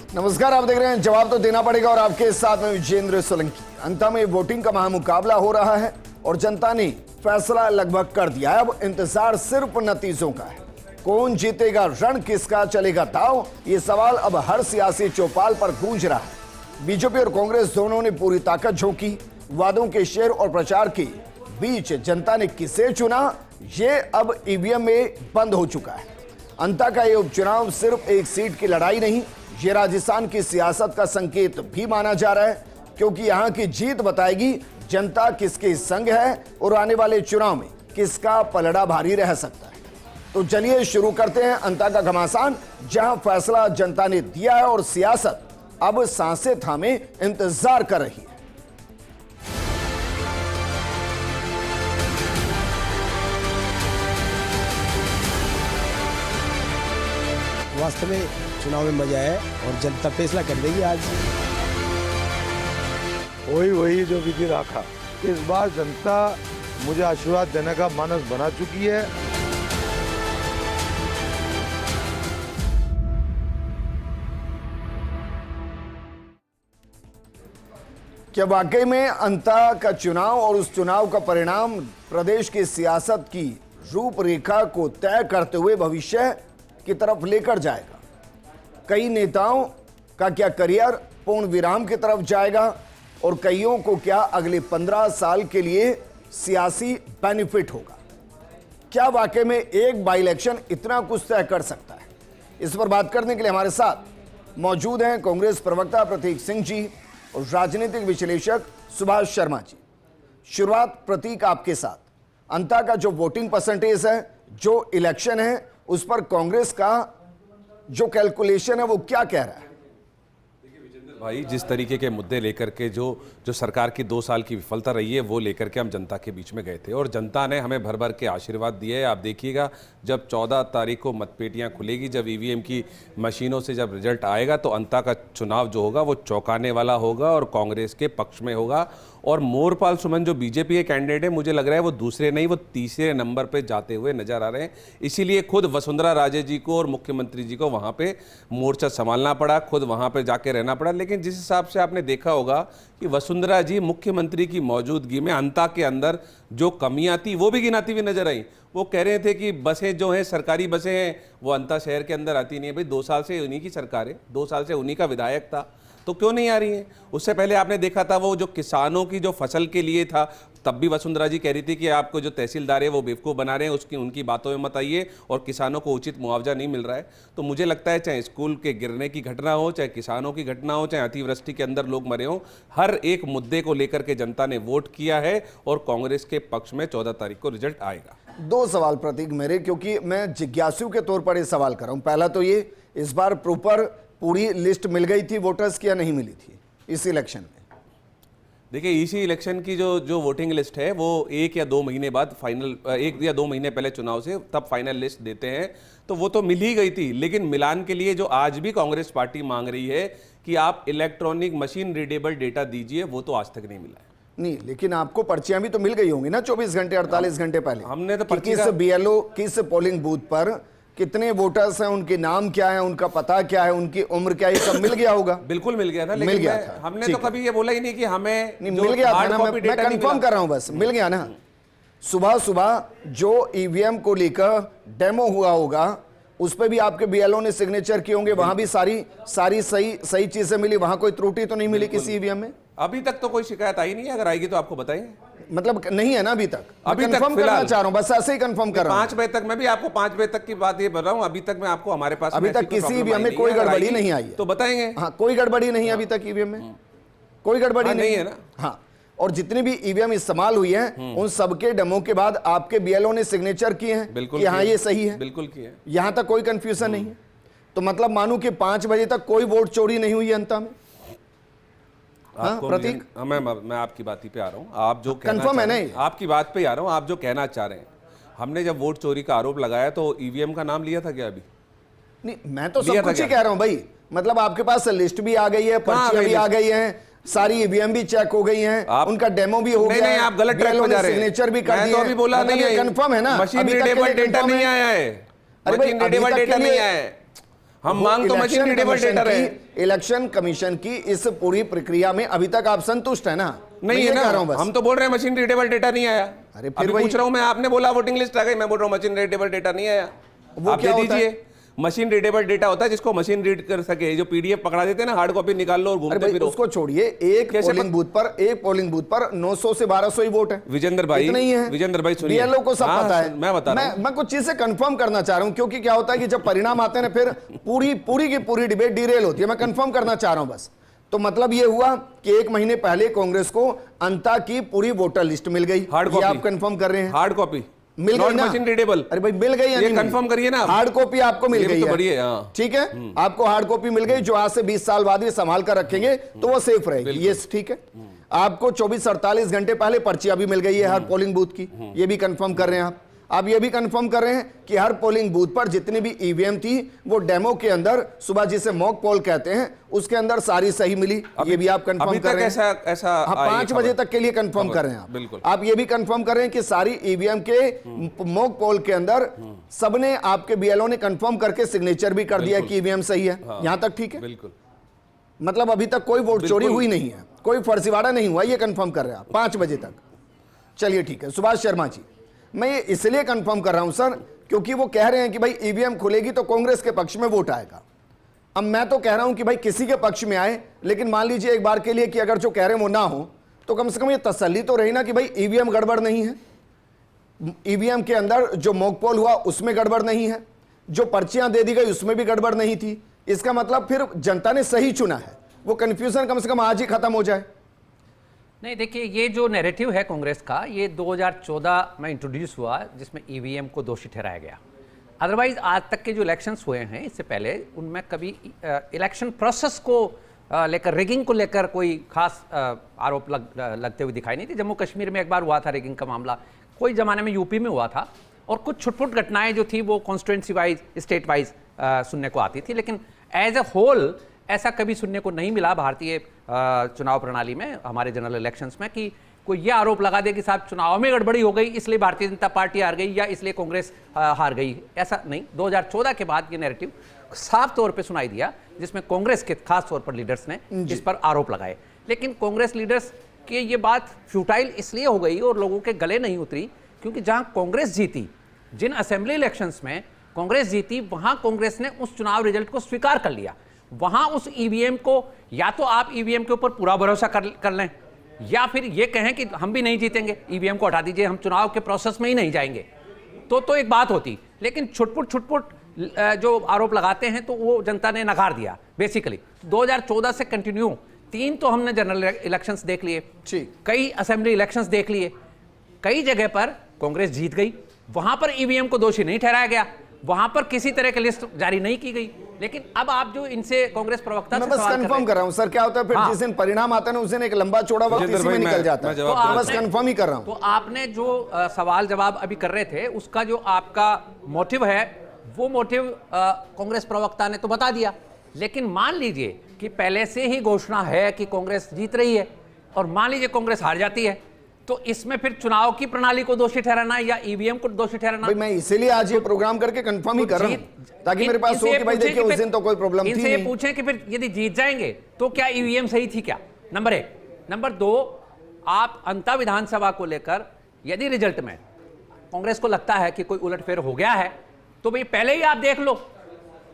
नमस्कार, आप देख रहे हैं जवाब तो देना पड़ेगा और आपके साथ में विजेंद्र सोलंकी। अंत में वोटिंग का महामुकाबला हो रहा है और जनता ने फैसला लगभग कर दिया है। अब इंतजार सिर्फ नतीजों का है। कौन जीतेगा, रण किसका चलेगा दांव, ये सवाल अब हर सियासी चौपाल पर गूंज रहा है। बीजेपी और कांग्रेस दोनों ने पूरी ताकत झोंकी। वादों के शेर और प्रचार के बीच जनता ने किसे चुना, ये अब ईवीएम में बंद हो चुका है। अंता का ये उपचुनाव सिर्फ एक सीट की लड़ाई नहीं, ये राजस्थान की सियासत का संकेत भी माना जा रहा है, क्योंकि यहां की जीत बताएगी जनता किसके संग है और आने वाले चुनाव में किसका पलड़ा भारी रह सकता है। तो चलिए शुरू करते हैं अंता का घमासान, जहां फैसला जनता ने दिया है और सियासत अब सांसें थामे इंतजार कर रही है। वास्तव में चुनाव में मजा है और जनता फैसला कर देगी आज। वही जो विधि रखा, इस बार जनता मुझे आशीर्वाद देने का मानस बना चुकी है। क्या वाकई में अंता का चुनाव और उस चुनाव का परिणाम प्रदेश की सियासत की रूपरेखा को तय करते हुए भविष्य की तरफ लेकर जाएगा? कई नेताओं का क्या करियर पूर्ण विराम की तरफ जाएगा और कईयों को क्या अगले 15 साल के लिए सियासी बेनिफिट होगा? क्या वाकई में एक बाई इलेक्शन इतना कुछ तय कर सकता है? इस पर बात करने के लिए हमारे साथ मौजूद हैं कांग्रेस प्रवक्ता प्रतीक सिंह जी और राजनीतिक विश्लेषक सुभाष शर्मा जी। शुरुआत प्रतीक आपके साथ। अंता का जो वोटिंग परसेंटेज है, जो इलेक्शन है, उस पर कांग्रेस का जो कैलकुलेशन है वो क्या कह रहा है? भाई, जिस तरीके के मुद्दे लेकर के जो सरकार की 2 साल की विफलता रही है वो लेकर के हम जनता के बीच में गए थे और जनता ने हमें भर भर के आशीर्वाद दिए है। आप देखिएगा, जब 14 तारीख को मतपेटियां खुलेगी, जब ईवीएम की मशीनों से जब रिजल्ट आएगा, तो अंता का चुनाव जो होगा वो चौंकाने वाला होगा और कांग्रेस के पक्ष में होगा। और मोरपाल सुमन जो बीजेपी के कैंडिडेट है, मुझे लग रहा है वो दूसरे नहीं, वो तीसरे नंबर पे जाते हुए नजर आ रहे हैं। इसीलिए खुद वसुंधरा राजे जी को और मुख्यमंत्री जी को वहां पे मोर्चा संभालना पड़ा, खुद वहां पे जाके रहना पड़ा। लेकिन जिस हिसाब से आपने देखा होगा कि वसुंधरा जी मुख्यमंत्री की मौजूदगी में अंता के अंदर जो कमियां थी वो भी गिनाती हुई नजर आई। वो कह रहे थे कि बसें जो हैं, सरकारी बसें हैं, वो अंता शहर के अंदर आती नहीं है। भाई, 2 साल से उन्हीं की सरकार है, 2 साल से उन्हीं का विधायक था, तो क्यों नहीं आ रही है? उससे पहले आपने देखा था वो जो किसानों की जो फसल के लिए था, तब भी वसुंधरा जी कह रही थी कि आपको जो तहसीलदार है वो बेवकूफ़ बना रहे हैं, उनकी बातों में मत आइए और किसानों को उचित मुआवजा नहीं मिल रहा है। तो मुझे लगता है चाहे स्कूल के गिरने की घटना हो, चाहे किसानों की घटना हो, चाहे अतिवृष्टि के अंदर लोग मरे हों, हर एक मुद्दे को लेकर के जनता ने वोट किया है और कांग्रेस के पक्ष में 14 तारीख को रिजल्ट आएगा। 2 सवाल प्रतीक मेरे, क्योंकि मैं जिज्ञासु के तौर पर ये सवाल कर रहा हूं। पहला तो ये, इस बार प्रॉपर पूरी लिस्ट मिल गई थी वोटर्स की या नहीं मिली थी इस इलेक्शन में? देखिए, इसी इलेक्शन की जो वोटिंग लिस्ट है वो 1 या 2 महीने बाद फाइनल, 1 या 2 महीने पहले चुनाव से तब फाइनल लिस्ट देते हैं, तो वो तो मिल ही गई थी। लेकिन मिलान के लिए जो आज भी कांग्रेस पार्टी मांग रही है कि आप इलेक्ट्रॉनिक मशीन रीडेबल डेटा दीजिए, वो तो आज तक नहीं मिला है। नहीं, लेकिन आपको पर्चियां भी तो मिल गई होंगी ना 24 घंटे 48 घंटे पहले। हमने तो किस बीएलओ, किस पोलिंग बूथ पर कितने वोटर्स हैं, उनके नाम क्या है, उनका पता क्या है, उनकी उम्र क्या है, ये सब मिल गया होगा। बिल्कुल मिल गया था, मिल गया था। हमने तो कभी ये बोला ही नहीं कि हमें नहीं मिल गया था ना, मैं कंफर्म कर रहा हूं, बस मिल गया ना। सुबह सुबह जो ईवीएम को लेकर डेमो हुआ होगा, उस पर भी आपके बीएलओ ने सिग्नेचर किए होंगे, वहां भी सारी सही चीजें मिली, वहां कोई त्रुटि तो नहीं मिली किसी ईवीएम में? अभी तक तो कोई शिकायत आई नहीं है, अगर आएगी तो आपको बताएंगे। मतलब नहीं है ना अभी तक? अभी तक कंफर्म करना चाह रहा हूं, बस ऐसे ही कंफर्म कर रहा हूं। 5 बजे तक, मैं भी आपको 5 बजे तक की बात ये बता रहा हूं। अभी तक मैं आपको, हमारे पास अभी तक किसी ईवीएम में कोई गड़बड़ी नहीं आई है, तो बताएंगे। हाँ, कोई गड़बड़ी नहीं है अभी तक ईवीएम में, कोई गड़बड़ी नहीं है ना। हाँ, और जितनी भी ईवीएम इस्तेमाल हुई है उन सबके डेमो के बाद आपके बीएलओ ने सिग्नेचर किए हैं कि हाँ ये सही है, बिल्कुल किए, यहां तक कोई कंफ्यूजन नहीं है। तो मतलब मानू कि 5 बजे तक कोई वोट चोरी नहीं हुई अंता में? हाँ प्रतीक, मैं आपकी बात ही पे आ रहा हूँ। आप जो कंफर्म है नहीं, आपकी बात पे आ रहा हूँ, आप जो कहना चाह रहे हैं। हमने जब वोट चोरी का आरोप लगाया तो ईवीएम का नाम लिया था क्या? अभी नहीं, मैं तो सब कुछ ही कह रहा हूँ भाई। मतलब आपके पास लिस्ट भी आ गई है, पर्चियां भी आ गई हैं, सारी ईवीएम भी चेक हो गई हैं, उनका डेमो भी हो गया। नहीं, आप गलत ट्रैक पे जा रहे हैं। सिग्नेचर भी कर दिए। मैं तो अभी बोला नहीं है, कंफर्म है ना? मशीन रीडेबल डेटा नहीं आया है, मशीन रीडेबल डेटा नहीं आया है। हम मांग तो मशीन रीडेबल डेटा रहे हैं। इलेक्शन कमीशन की इस पूरी प्रक्रिया में अभी तक आप संतुष्ट है ना? नहीं है ना, हम तो बोल रहे हैं मशीन रीडेबल डेटा नहीं आया। अरे फिर पूछ रहा हूं मैं, आपने बोला वोटिंग लिस्ट आ गई, मैं बोल रहा हूं मशीन रीडेबल डेटा नहीं आया। वो आप क्या दे होता है? दीजिए। मशीन रीडेबल डेटा होता है जिसको मशीन रीड कर सके, जो पीडीएफ पकड़ा देते हैं ना, हार्ड कॉपी निकाल लो और घूमते फिरो। उसको छोड़िए, एक पोलिंग बूथ पर 900 से 1200 ही वोट है। विजेंद्र भाई, नहीं है। विजेंद्र भाई सुनिए, बीएलओ को सब पता है। मैं बता रहा हूं, मैं कुछ चीजें कंफर्म करना चाह रहा हूं, क्योंकि क्या होता है कि जब परिणाम आते हैं ना, फिर पूरी की पूरी डिबेट डिरेल होती है। मैं कंफर्म करना चाह रहा हूं बस। तो मतलब ये हुआ कि 1 महीने पहले कांग्रेस को अंता की पूरी वोटर लिस्ट मिल गई। हार्ड कॉपी आप कंफर्म कर रहे हैं? हार्ड कॉपी मिल गई ना? Machine readable. अरे भाई मिल गई या नहीं? कंफर्म करिए ना। हार्ड कॉपी आपको मिल गई तो है, ठीक है? आपको हार्ड कॉपी मिल गई, जो आज से 20 साल बाद भी संभाल कर रखेंगे तो वो सेफ रहेगी। ये ठीक है। आपको 24-48 घंटे पहले पर्चियां भी मिल गई है हर पोलिंग बूथ की, ये भी कंफर्म कर रहे हैं आप ये भी कंफर्म कर रहे हैं कि हर पोलिंग बूथ पर जितनी भी ईवीएम थी वो डेमो के अंदर, सुबह जिसे मॉक पोल कहते हैं, उसके अंदर सारी सही मिली। ये भी आप कंफर्म कर रहे हैं? ऐसा हाँ, 5 बजे तक के लिए कंफर्म कर रहे हैं आप। बिल्कुल। आप ये भी कंफर्म कर रहे हैं कि सारी ईवीएम के मॉक पोल के अंदर सबने, आपके बीएलओ ने कंफर्म करके सिग्नेचर भी कर दिया कि ईवीएम सही है। यहां तक ठीक है? बिल्कुल। मतलब अभी तक कोई वोट चोरी हुई नहीं है, कोई फर्जीवाड़ा नहीं हुआ, ये कंफर्म कर रहे हैं आप 5 बजे तक। चलिए ठीक है। सुभाष शर्मा जी, मैं ये इसलिए कंफर्म कर रहा हूं सर, क्योंकि वो कह रहे हैं कि भाई ईवीएम खुलेगी तो कांग्रेस के पक्ष में वोट आएगा। अब मैं तो कह रहा हूं कि भाई किसी के पक्ष में आए, लेकिन मान लीजिए एक बार के लिए कि अगर जो कह रहे हैं वो ना हो, तो कम से कम ये तसल्ली तो रही ना कि भाई ईवीएम गड़बड़ नहीं है, ईवीएम के अंदर जो मॉक पोल हुआ उसमें गड़बड़ नहीं है, जो पर्चियां दे दी गई उसमें भी गड़बड़ नहीं थी। इसका मतलब फिर जनता ने सही चुना है। वो कंफ्यूजन कम से कम आज ही खत्म हो जाए। नहीं, देखिए, ये जो नैरेटिव है कांग्रेस का, ये 2014 में इंट्रोड्यूस हुआ, जिसमें ईवीएम को दोषी ठहराया गया। अदरवाइज आज तक के जो इलेक्शंस हुए हैं इससे पहले, उनमें कभी इलेक्शन प्रोसेस को लेकर, रिगिंग को लेकर कोई खास आरोप लगते हुए दिखाई नहीं थे। जम्मू कश्मीर में एक बार हुआ था रिगिंग का मामला, कोई ज़माने में यूपी में हुआ था, और कुछ छुटपुट घटनाएं जो थी वो कॉन्स्टिट्यूंसी वाइज, स्टेट वाइज सुनने को आती थी, लेकिन एज ए होल ऐसा कभी सुनने को नहीं मिला भारतीय चुनाव प्रणाली में, हमारे जनरल इलेक्शंस में, कि कोई ये आरोप लगा दे कि साहब चुनाव में गड़बड़ी हो गई इसलिए भारतीय जनता पार्टी हार गई या इसलिए कांग्रेस हार गई। ऐसा नहीं। 2014 के बाद ये नैरेटिव साफ तौर पे सुनाई दिया, जिसमें कांग्रेस के खास तौर पर लीडर्स ने इस पर आरोप लगाए। लेकिन कांग्रेस लीडर्स की ये बात फ्यूटाइल इसलिए हो गई और लोगों के गले नहीं उतरी, क्योंकि जहां कांग्रेस जीती, जिन असेंबली इलेक्शंस में कांग्रेस जीती, वहां कांग्रेस ने उस चुनाव रिजल्ट को स्वीकार कर लिया। वहां उस ईवीएम को, या तो आप ईवीएम के ऊपर पूरा भरोसा कर लें, या फिर ये कहें कि हम भी नहीं जीतेंगे, ईवीएम को हटा दीजिए, हम चुनाव के प्रोसेस में ही नहीं जाएंगे, तो एक बात होती। लेकिन छुटपुट जो आरोप लगाते हैं तो वो जनता ने नकार दिया बेसिकली। 2014 से कंटिन्यू 3 तो हमने जनरल इलेक्शंस देख लिए, कई असेंबली इलेक्शंस देख लिए, कई जगह पर कांग्रेस जीत गई, वहां पर ईवीएम को दोषी नहीं ठहराया गया, वहां पर किसी तरह की लिस्ट जारी नहीं की गई। लेकिन अब आप जो इनसे कांग्रेस प्रवक्ता से मैं बस कंफर्म कर रहा हूं सर, क्या होता है फिर जिस दिन परिणाम आता है ना, उस दिन एक लंबा चौड़ा वक्त इसी में निकल जाता है। तो बस कंफर्म ही कर रहा हूं। तो आपने जो सवाल जवाब अभी कर रहे थे, उसका जो आपका मोटिव है, वो मोटिव कांग्रेस प्रवक्ता ने तो बता दिया। लेकिन मान लीजिए कि पहले से ही घोषणा है कि कांग्रेस जीत रही है, और मान लीजिए कांग्रेस हार जाती है, तो इसमें फिर चुनाव की प्रणाली को दोषी ठहराना या ईवीएम को दोषी ठहराना। भाई मैं इसीलिए आज ये प्रोग्राम करके कंफर्म ही कर रहा हूं, ताकि मेरे पास हो कि भाई देखिए उस दिन तो कोई प्रॉब्लम थी नहीं। इनसे ये पूछें कि फिर यदि जीत जाएंगे तो क्या ईवीएम सही थी क्या? नंबर 1। नंबर 2, आप अंता विधानसभा को लेकर यदि रिजल्ट में कांग्रेस को लगता है कि कोई उलटफेर हो गया है, तो भाई पहले ही आप देख लो,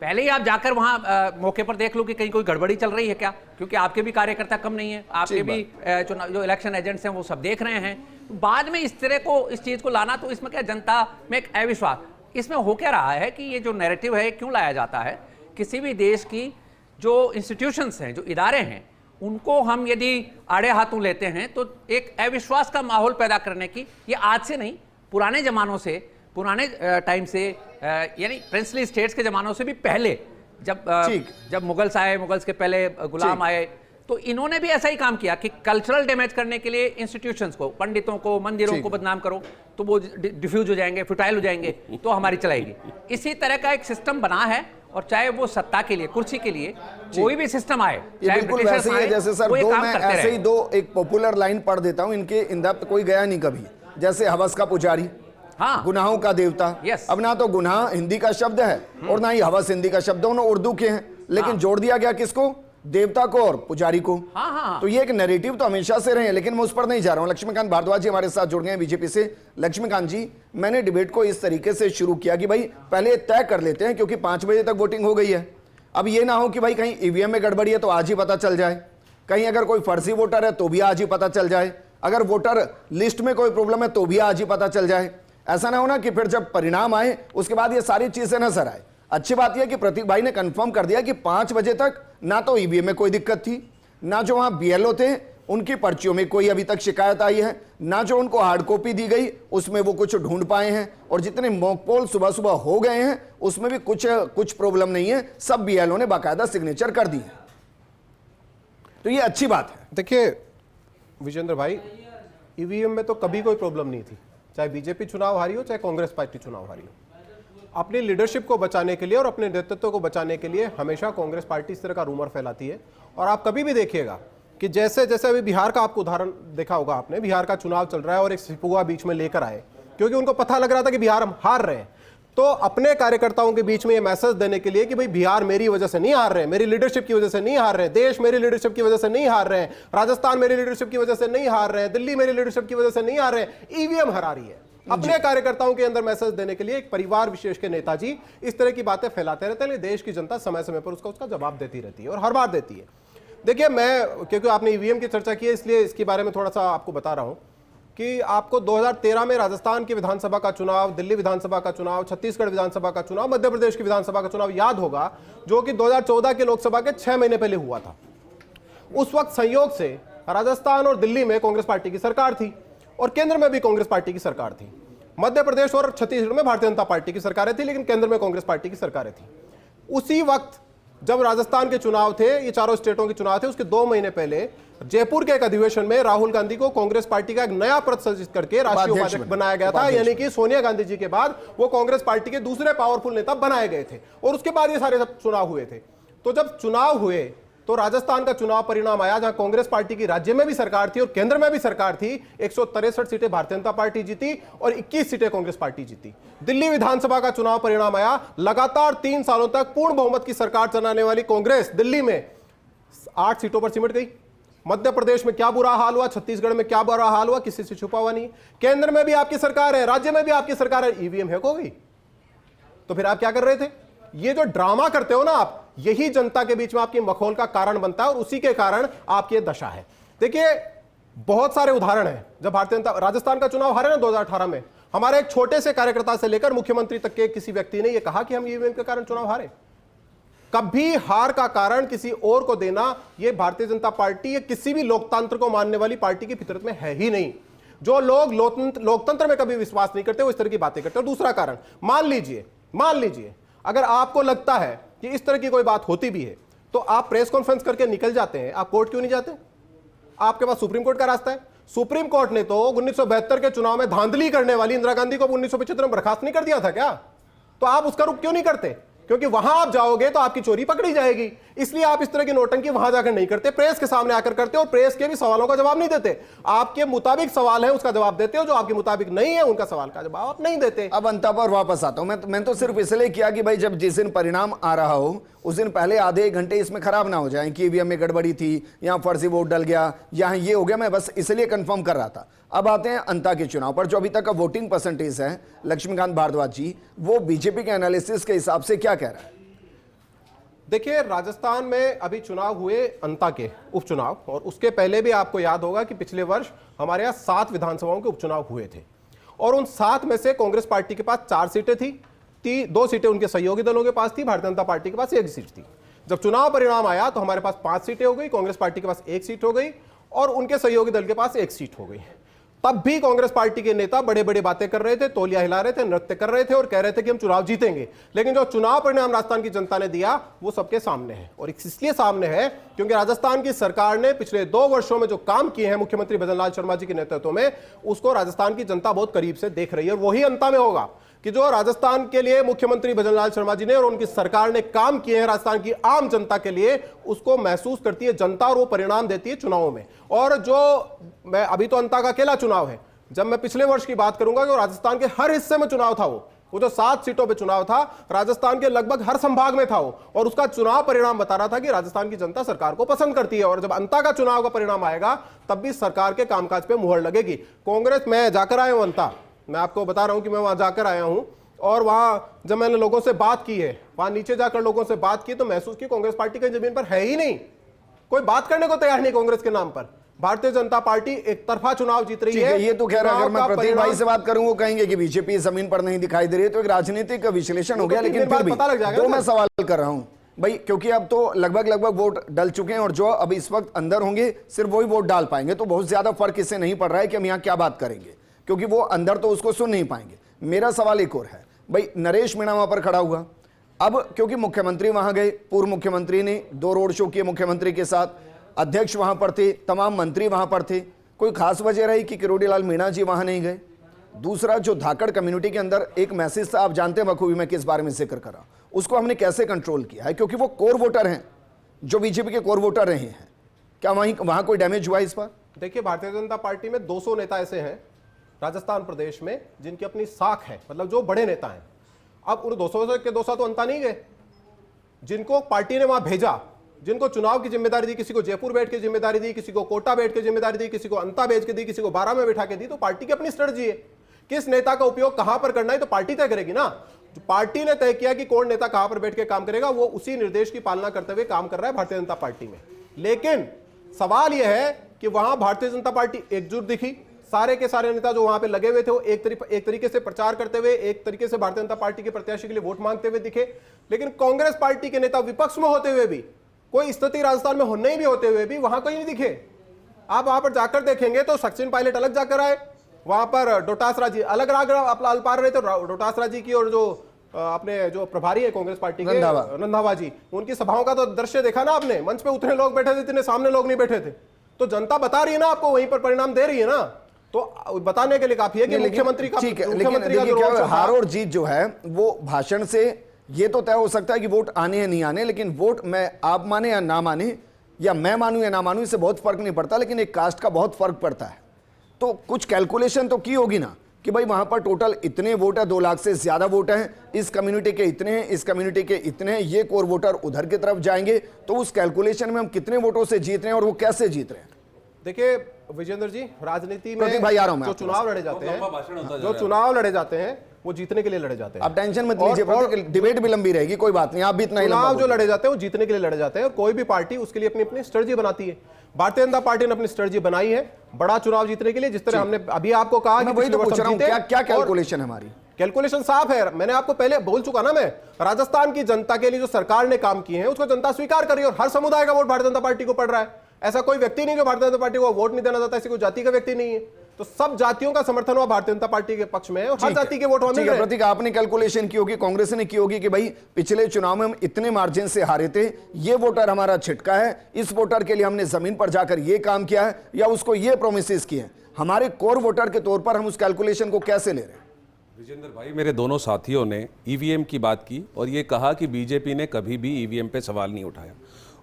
पहले ही आप जाकर वहां मौके पर देख लो कि कहीं कोई गड़बड़ी चल रही है क्या, क्योंकि आपके भी कार्यकर्ता कम नहीं है, आपके भी चुनाव जो इलेक्शन एजेंट्स हैं वो सब देख रहे हैं। बाद में इस तरह को, इस चीज को लाना, तो इसमें क्या जनता में एक अविश्वास, इसमें हो क्या रहा है कि ये जो नैरेटिव है क्यों लाया जाता है? किसी भी देश की जो इंस्टीट्यूशंस हैं, जो इदारे हैं, उनको हम यदि आड़े हाथों लेते हैं तो एक अविश्वास का माहौल पैदा करने की, ये आज से नहीं, पुराने जमानों से, पुराने टाइम से, यानी प्रिंसली स्टेट्स के जमानों से भी पहले, जब मुगल्स आए, मुगल्स के पहले गुलाम आए, तो इन्होंने भी ऐसा ही काम किया कि कल्चरल डैमेज करने के लिए इंस्टीट्यूशंस को, पंडितों को, मंदिरों को बदनाम करो तो वो डिफ्यूज हो जाएंगे, फुटाइल हो जाएंगे, तो हमारी चलाएगी। इसी तरह का एक सिस्टम बना है, और चाहे वो सत्ता के लिए, कुर्सी के लिए कोई भी सिस्टम आए, चाहे बिल्कुल वैसे ही है। जैसे सर दो, मैं ऐसे ही 2 एक पॉपुलर लाइन पढ़ देता हूं, इनके इन डेप्थ कोई गया नहीं कभी, जैसे हवस का पुजारी, हाँ। गुनाहों का देवता। Yes। अब ना तो गुनाह हिंदी का शब्द है और ना ही हवस हिंदी का शब्द, दोनों उर्दू के हैं, लेकिन जोड़ दिया गया किसको? देवता को और पुजारी को। हाँ। तो ये एक नैरेटिव तो हमेशा से रहे हैं, लेकिन मैं उस पर नहीं जा रहा हूं। लक्ष्मीकांत भारद्वाज जी हमारे साथ जुड़ गए हैं बीजेपी से। लक्ष्मीकांत जी, मैंने डिबेट को इस तरीके से शुरू किया कि भाई पहले तय कर लेते हैं, क्योंकि 5 बजे तक वोटिंग हो गई है। अब ये ना हो कि भाई कहीं ईवीएम में गड़बड़ी है तो आज ही पता चल जाए, कहीं अगर कोई फर्जी वोटर है तो भी आज ही पता चल जाए, अगर वोटर लिस्ट में कोई प्रॉब्लम है तो भी आज ही पता चल जाए। ऐसा ना हो ना कि फिर जब परिणाम आए उसके बाद ये सारी चीजें नजर आए। अच्छी बात यह कि प्रतीक भाई ने कंफर्म कर दिया कि 5 बजे तक ना तो ईवीएम में कोई दिक्कत थी, ना जो वहां बीएलओ थे उनकी पर्चियों में कोई अभी तक शिकायत आई है, ना जो उनको हार्ड कॉपी दी गई उसमें वो कुछ ढूंढ पाए हैं, और जितने मॉक पोल सुबह सुबह हो गए हैं उसमें भी कुछ प्रॉब्लम नहीं है, सब बीएलओ ने बाकायदा सिग्नेचर कर दी है। तो ये अच्छी बात है। देखिए विजेंद्र भाई, ईवीएम में तो कभी कोई प्रॉब्लम नहीं थी, चाहे बीजेपी चुनाव हारी हो चाहे कांग्रेस पार्टी चुनाव हारी हो। अपनी लीडरशिप को बचाने के लिए और अपने नेतृत्व को बचाने के लिए हमेशा कांग्रेस पार्टी इस तरह का रूमर फैलाती है। और आप कभी भी देखिएगा कि जैसे जैसे अभी बिहार का आपको उदाहरण देखा होगा आपने, बिहार का चुनाव चल रहा है और एक सिपुआ बीच में लेकर आए, क्योंकि उनको पता लग रहा था कि बिहार हम हार रहे हैं। तो अपने कार्यकर्ताओं के बीच में ये मैसेज देने के लिए कि भाई बिहार मेरी वजह से नहीं हार रहे, मेरी लीडरशिप की वजह से नहीं हार रहे, देश मेरी लीडरशिप की वजह से नहीं हार रहे हैं, राजस्थान मेरी लीडरशिप की वजह से नहीं हार रहे हैं, दिल्ली मेरी लीडरशिप की वजह से नहीं हार रहे हैं, ईवीएम हरा रही है। अपने कार्यकर्ताओं के अंदर मैसेज देने के लिए एक परिवार विशेष के नेताजी इस तरह की बातें फैलाते रहते हैं। देश की जनता समय समय पर उसका जवाब देती रहती है और हर बार देती है। देखिए, मैं क्योंकि आपने ईवीएम की चर्चा की है इसलिए इसके बारे में थोड़ा सा आपको बता रहा हूं कि आपको 2013 में राजस्थान की विधानसभा का चुनाव, दिल्ली विधानसभा का चुनाव, छत्तीसगढ़ विधानसभा का चुनाव, मध्य प्रदेश की विधानसभा का चुनाव याद होगा, जो कि 2014 के लोकसभा के 6 महीने पहले हुआ था। उस वक्त संयोग से राजस्थान और दिल्ली में कांग्रेस पार्टी की सरकार थी और केंद्र में भी कांग्रेस पार्टी की सरकार थी। मध्य प्रदेश और छत्तीसगढ़ में भारतीय जनता पार्टी की सरकारें थी, लेकिन केंद्र में कांग्रेस पार्टी की सरकारें थी। उसी वक्त जब राजस्थान के चुनाव थे, ये चारों स्टेटों के चुनाव थे, उसके 2 महीने पहले जयपुर के एक अधिवेशन में राहुल गांधी को कांग्रेस पार्टी का एक नया पद सृजित करके राष्ट्रीय उपाध्यक्ष बनाया गया था। यानी कि सोनिया गांधी जी के बाद वो कांग्रेस पार्टी के दूसरे पावरफुल नेता बनाए गए थे और उसके बाद ये सारे सब चुनाव हुए थे। तो जब चुनाव हुए तो राजस्थान का चुनाव परिणाम आया, जहां कांग्रेस पार्टी की राज्य में भी सरकार थी और केंद्र में भी सरकार थी। 163 सीटें भारतीय जनता पार्टी जीती और 21 सीटें कांग्रेस पार्टी जीती। दिल्ली विधानसभा का चुनाव परिणाम आया, लगातार 3 सालों तक पूर्ण बहुमत की सरकार चलाने वाली कांग्रेस दिल्ली में 8 सीटों पर सिमट गई। मध्य प्रदेश में क्या बुरा हाल हुआ, छत्तीसगढ़ में क्या बुरा हाल हुआ, किसी से छुपा हुआ नहीं। केंद्र में भी आपकी सरकार है, राज्य में भी आपकी सरकार है, ईवीएम हैक हो गई। तो फिर आप क्या कर रहे थे? ये जो ड्रामा करते हो ना आप, यही जनता के बीच में आपकी मखौल का कारण बनता है और उसी के कारण आपकी दशा है। देखिए, बहुत सारे उदाहरण हैं। जब भारतीय जनता राजस्थान का चुनाव हारे ना 2018 में, हमारे एक छोटे से कार्यकर्ता से लेकर मुख्यमंत्री तक के किसी व्यक्ति ने यह कहा कि हम ईवीएम के कारण चुनाव हारे। कभी हार का कारण किसी और को देना, यह भारतीय जनता पार्टी या किसी भी लोकतंत्र को मानने वाली पार्टी की फितरत में है ही नहीं। जो लोग लोकतंत्र में कभी विश्वास नहीं करते वो इस तरह की बातें करते हैं। दूसरा कारण, मान लीजिए अगर आपको लगता है कि इस तरह की कोई बात होती भी है तो आप प्रेस कॉन्फ्रेंस करके निकल जाते हैं, आप कोर्ट क्यों नहीं जाते? आपके पास सुप्रीम कोर्ट का रास्ता है। सुप्रीम कोर्ट ने तो 1972 के चुनाव में धांधली करने वाली इंदिरा गांधी को 1975 में बर्खास्त नहीं कर दिया था क्या? तो आप उसका रुख क्यों नहीं करते? क्योंकि वहां आप जाओगे तो आपकी चोरी पकड़ी जाएगी, इसलिए आप इस तरह की नोटंकी वहां जाकर नहीं करते, प्रेस के सामने आकर करते हो और प्रेस के भी सवालों का जवाब नहीं देते। आपके मुताबिक सवाल है उसका जवाब देते हो, जो आपके मुताबिक नहीं है उनका सवाल का जवाब आप नहीं देते। अब अंता पर वापस आता हूं। मैं तो सिर्फ इसलिए किया कि भाई जब जिस दिन परिणाम आ रहा हो उस दिन पहले आधे 1 घंटे इसमें खराब ना हो जाए कि ईवीएम में गड़बड़ी थी, यहाँ फर्जी वोट डल गया, यहाँ ये हो गया। मैं बस इसलिए कंफर्म कर रहा था। अब आते हैं अंता के चुनाव पर। जो अभी तक का वोटिंग परसेंटेज है, लक्ष्मीकांत भारद्वाज जी, वो बीजेपी के एनालिसिस के हिसाब से क्या कह रहा है? देखिए, राजस्थान में अभी चुनाव हुए अंता के उपचुनाव, और उसके पहले भी आपको याद होगा कि पिछले वर्ष हमारे यहाँ 7 विधानसभाओं के उपचुनाव हुए थे और उन 7 में से कांग्रेस पार्टी के पास 4 सीटें थी, 2 सीटें उनके सहयोगी दलों के पास थी, भारतीय जनता पार्टी के पास 1 सीट थी। जब चुनाव परिणाम आया तो हमारे पास 5 सीटें हो गई, कांग्रेस पार्टी के पास 1 सीट हो गई और उनके सहयोगी दल के पास 1 सीट हो गई। तब भी कांग्रेस पार्टी के नेता बड़े बड़े बातें कर रहे थे, तौलिया हिला रहे थे, नृत्य कर रहे थे और कह रहे थे कि हम चुनाव जीतेंगे। लेकिन जो चुनाव परिणाम राजस्थान की जनता ने दिया वो सबके सामने है, और इसलिए सामने है क्योंकि राजस्थान की सरकार ने पिछले 2 वर्षों में जो काम किए हैं मुख्यमंत्री भजनलाल शर्मा जी के नेतृत्व में, उसको राजस्थान की जनता बहुत करीब से देख रही है। और वही अंता में होगा कि जो राजस्थान के लिए मुख्यमंत्री भजनलाल शर्मा जी ने और उनकी सरकार ने काम किए हैं राजस्थान की आम जनता के लिए, उसको महसूस करती है जनता और वो परिणाम देती है चुनावों में। और जो मैं अभी तो अंता का अकेला चुनाव है, जब मैं पिछले वर्ष की बात करूंगा कि राजस्थान के हर हिस्से में चुनाव था, वो जो 7 सीटों पे चुनाव था, राजस्थान के लगभग हर संभाग में था वो, और उसका चुनाव परिणाम बता रहा था कि राजस्थान की जनता सरकार को पसंद करती है। और जब अंता का चुनाव का परिणाम आएगा तब भी सरकार के कामकाज पे मुहर लगेगी। कांग्रेस, मैं जाकर आया हूं अंता, मैं आपको बता रहा हूं कि मैं वहां जाकर आया हूं, और वहां जब मैंने लोगों से बात की है, वहां नीचे जाकर लोगों से बात की तो महसूस की कांग्रेस पार्टी की जमीन पर है ही नहीं, कोई बात करने को तैयार नहीं कांग्रेस के नाम पर। भारतीय जनता पार्टी एक तरफा चुनाव जीत रही है। ये तो खैर अगर मैं चुनाव का प्रतीक भाई परिणाम- से बात करूं वो कहेंगे कि बीजेपी जमीन पर नहीं दिखाई दे रही है, तो एक राजनीतिक विश्लेषण हो गया। लेकिन फिर भी पता लग जाएगा जो ना मैं सर। सवाल कर रहा हूं भाई, क्योंकि अब तो लगभग वोट डल चुके हैं और जो अब इस वक्त अंदर होंगे सिर्फ वही वोट डाल पाएंगे, तो बहुत ज्यादा फर्क इससे नहीं पड़ रहा है कि हम यहाँ क्या बात करेंगे, क्योंकि वो अंदर तो उसको सुन नहीं पाएंगे। मेरा सवाल एक और है भाई, नरेश मीणा वहां पर खड़ा हुआ, अब क्योंकि मुख्यमंत्री वहां गए, पूर्व मुख्यमंत्री ने 2 रोड शो किए मुख्यमंत्री के साथ, अध्यक्ष वहां पर थे, तमाम मंत्री वहां पर थे, कोई खास वजह रही कि किरोड़ीलाल मीणा जी वहां नहीं गए? दूसरा, जो धाकड़ कम्युनिटी के अंदर एक मैसेज था, आप जानते हैं बखूबी मैं किस बारे में जिक्र कर रहा हूं, उसको हमने कैसे कंट्रोल किया है, क्योंकि वो कोर वोटर हैं, जो बीजेपी के कोर वोटर रहे हैं। क्या वहां कोई डैमेज हुआ इस पर? देखिए, भारतीय जनता पार्टी में 200 नेता ऐसे हैं राजस्थान प्रदेश में जिनकी अपनी साख है, मतलब जो बड़े नेता हैं। अब उन 200 के 200 तो अंता नहीं गए, जिनको पार्टी ने वहां भेजा, जिनको चुनाव की जिम्मेदारी दी, किसी को जयपुर बैठ के जिम्मेदारी दी, किसी को कोटा बैठ के जिम्मेदारी दी, किसी को अंता भेज के दी, किसी को 12 में बैठा के दी, तो पार्टी की अपनी स्ट्रेटजी है। किस नेता का उपयोग कहां पर करना है तो पार्टी तय करेगी ना। जो पार्टी ने तय किया कि कौन नेता कहां पर बैठ के काम करेगा, वो उसी निर्देश की पालना करते हुए काम कर रहा है भारतीय जनता पार्टी में। लेकिन सवाल यह है कि वहां भारतीय जनता पार्टी एकजुट दिखी, सारे के सारे नेता जो वहां पे लगे हुए थे वो एक तरीके से प्रचार करते हुए, एक तरीके से भारतीय जनता पार्टी के प्रत्याशी के लिए वोट मांगते हुए दिखे। लेकिन कांग्रेस पार्टी के नेता विपक्ष में होते हुए भी, कोई स्थिति राजस्थान में होने भी होते हुए भी वहां कोई नहीं दिखे। आप वहां पर जाकर देखेंगे तो सचिन पायलट अलग जाकर आए, वहां पर डोटासरा जी अलग अल्पार रहे थे, डोटासरा जी की और जो अपने जो प्रभारी है कांग्रेस पार्टी के रंधावा जी, उनकी सभाओं का तो दृश्य देखा ना आपने, मंच पे उतने लोग बैठे थे इतने सामने लोग नहीं बैठे थे। तो जनता बता रही है ना आपको, वहीं पर परिणाम दे रही है ना, तो बताने के लिए काफी है कि मुख्यमंत्री का, ठीक है, लेकिन हार और जीत जो है वो भाषण से ये तो तय हो सकता है कि वोट आने या नहीं आने, लेकिन वोट मैं आप माने या ना माने, या मैं मानूं या ना मानूं, इससे बहुत फर्क नहीं पड़ता, लेकिन एक कास्ट का बहुत फर्क पड़ता है। तो कुछ कैलकुलेशन तो की होगी ना कि भाई वहां पर टोटल इतने वोट है, 2 लाख से ज्यादा वोट हैं, इस कम्युनिटी के इतने हैं, इस कम्युनिटी के इतने हैं, ये कोर वोटर उधर की तरफ जाएंगे, तो उस कैलकुलेशन में हम कितने वोटों से जीत रहे हैं और वो कैसे जीत रहे हैं? देखिए विजेंद्र जी, राजनीति में भाई आ रहा हूं मैं जो चुनाव लड़े जाते हैं, वो जीतने के लिए लड़े जाते हैं। आप टेंशन मत लीजिए, डिबेट भी लंबी रहेगी, कोई बात नहीं, आप भी इतना ही चुनाव जो लड़े जाते हैं वो जीतने के लिए लड़े जाते हैं, और कोई भी पार्टी उसके लिए अपनी अपनी स्ट्रेटजी बनाती है। भारतीय जनता पार्टी ने अपनी स्ट्रेटजी बनाई है बड़ा चुनाव जीतने के लिए, जिस तरह हमने अभी आपको कहा कि वही तो पूछ रहा हूं, क्या कैलकुलेशन है हमारी? कैलकुलेशन साफ है, मैंने आपको पहले बोल चुका ना, मैं राजस्थान की जनता के लिए जो सरकार ने काम किए हैं उसको जनता स्वीकार कर रही है, और हर समुदाय का वोट भारतीय जनता पार्टी को पड़ रहा है। ऐसा कोई व्यक्ति नहीं जो भारतीय जनता पार्टी को वोट नहीं देना चाहता, ऐसी कोई जाति का व्यक्ति नहीं है। तो सब जातियों का समर्थन हुआ भारतीय जनता पार्टी के पक्ष में है, और हर जाति के वोट मिल रहे हैं। प्रतीक, आपने कैलकुलेशन की होगी, कांग्रेस ने की होगी कि भाई पिछले चुनाव में हम इतने मार्जिन से हारे थे, ये वोटर हमारा छिटका है, इस वोटर के लिए हमने जमीन पर जाकर ये काम किया है या उसको ये प्रोमिसेस किए हैं, हमारे कोर वोटर के तौर पर हम उस कैलकुलेशन को कैसे ले रहे हैं? विजेंद्र भाई, मेरे दोनों साथियों ने ईवीएम की बात की और ये कहा कि बीजेपी ने कभी भी ईवीएम पे सवाल नहीं उठाया,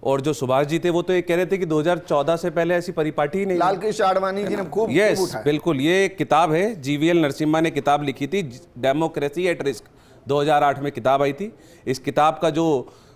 और जो सुभाष जी थे वो तो ये कह रहे थे कि 2014 से पहले ऐसी परिपाटी ही नहीं। लाल कृष्ण आडवाणी जी ने खूब यस बिल्कुल, ये एक किताब है, जीवीएल नरसिम्हा ने किताब लिखी थी, डेमोक्रेसी एट रिस्क, 2008 में किताब आई थी। इस किताब का जो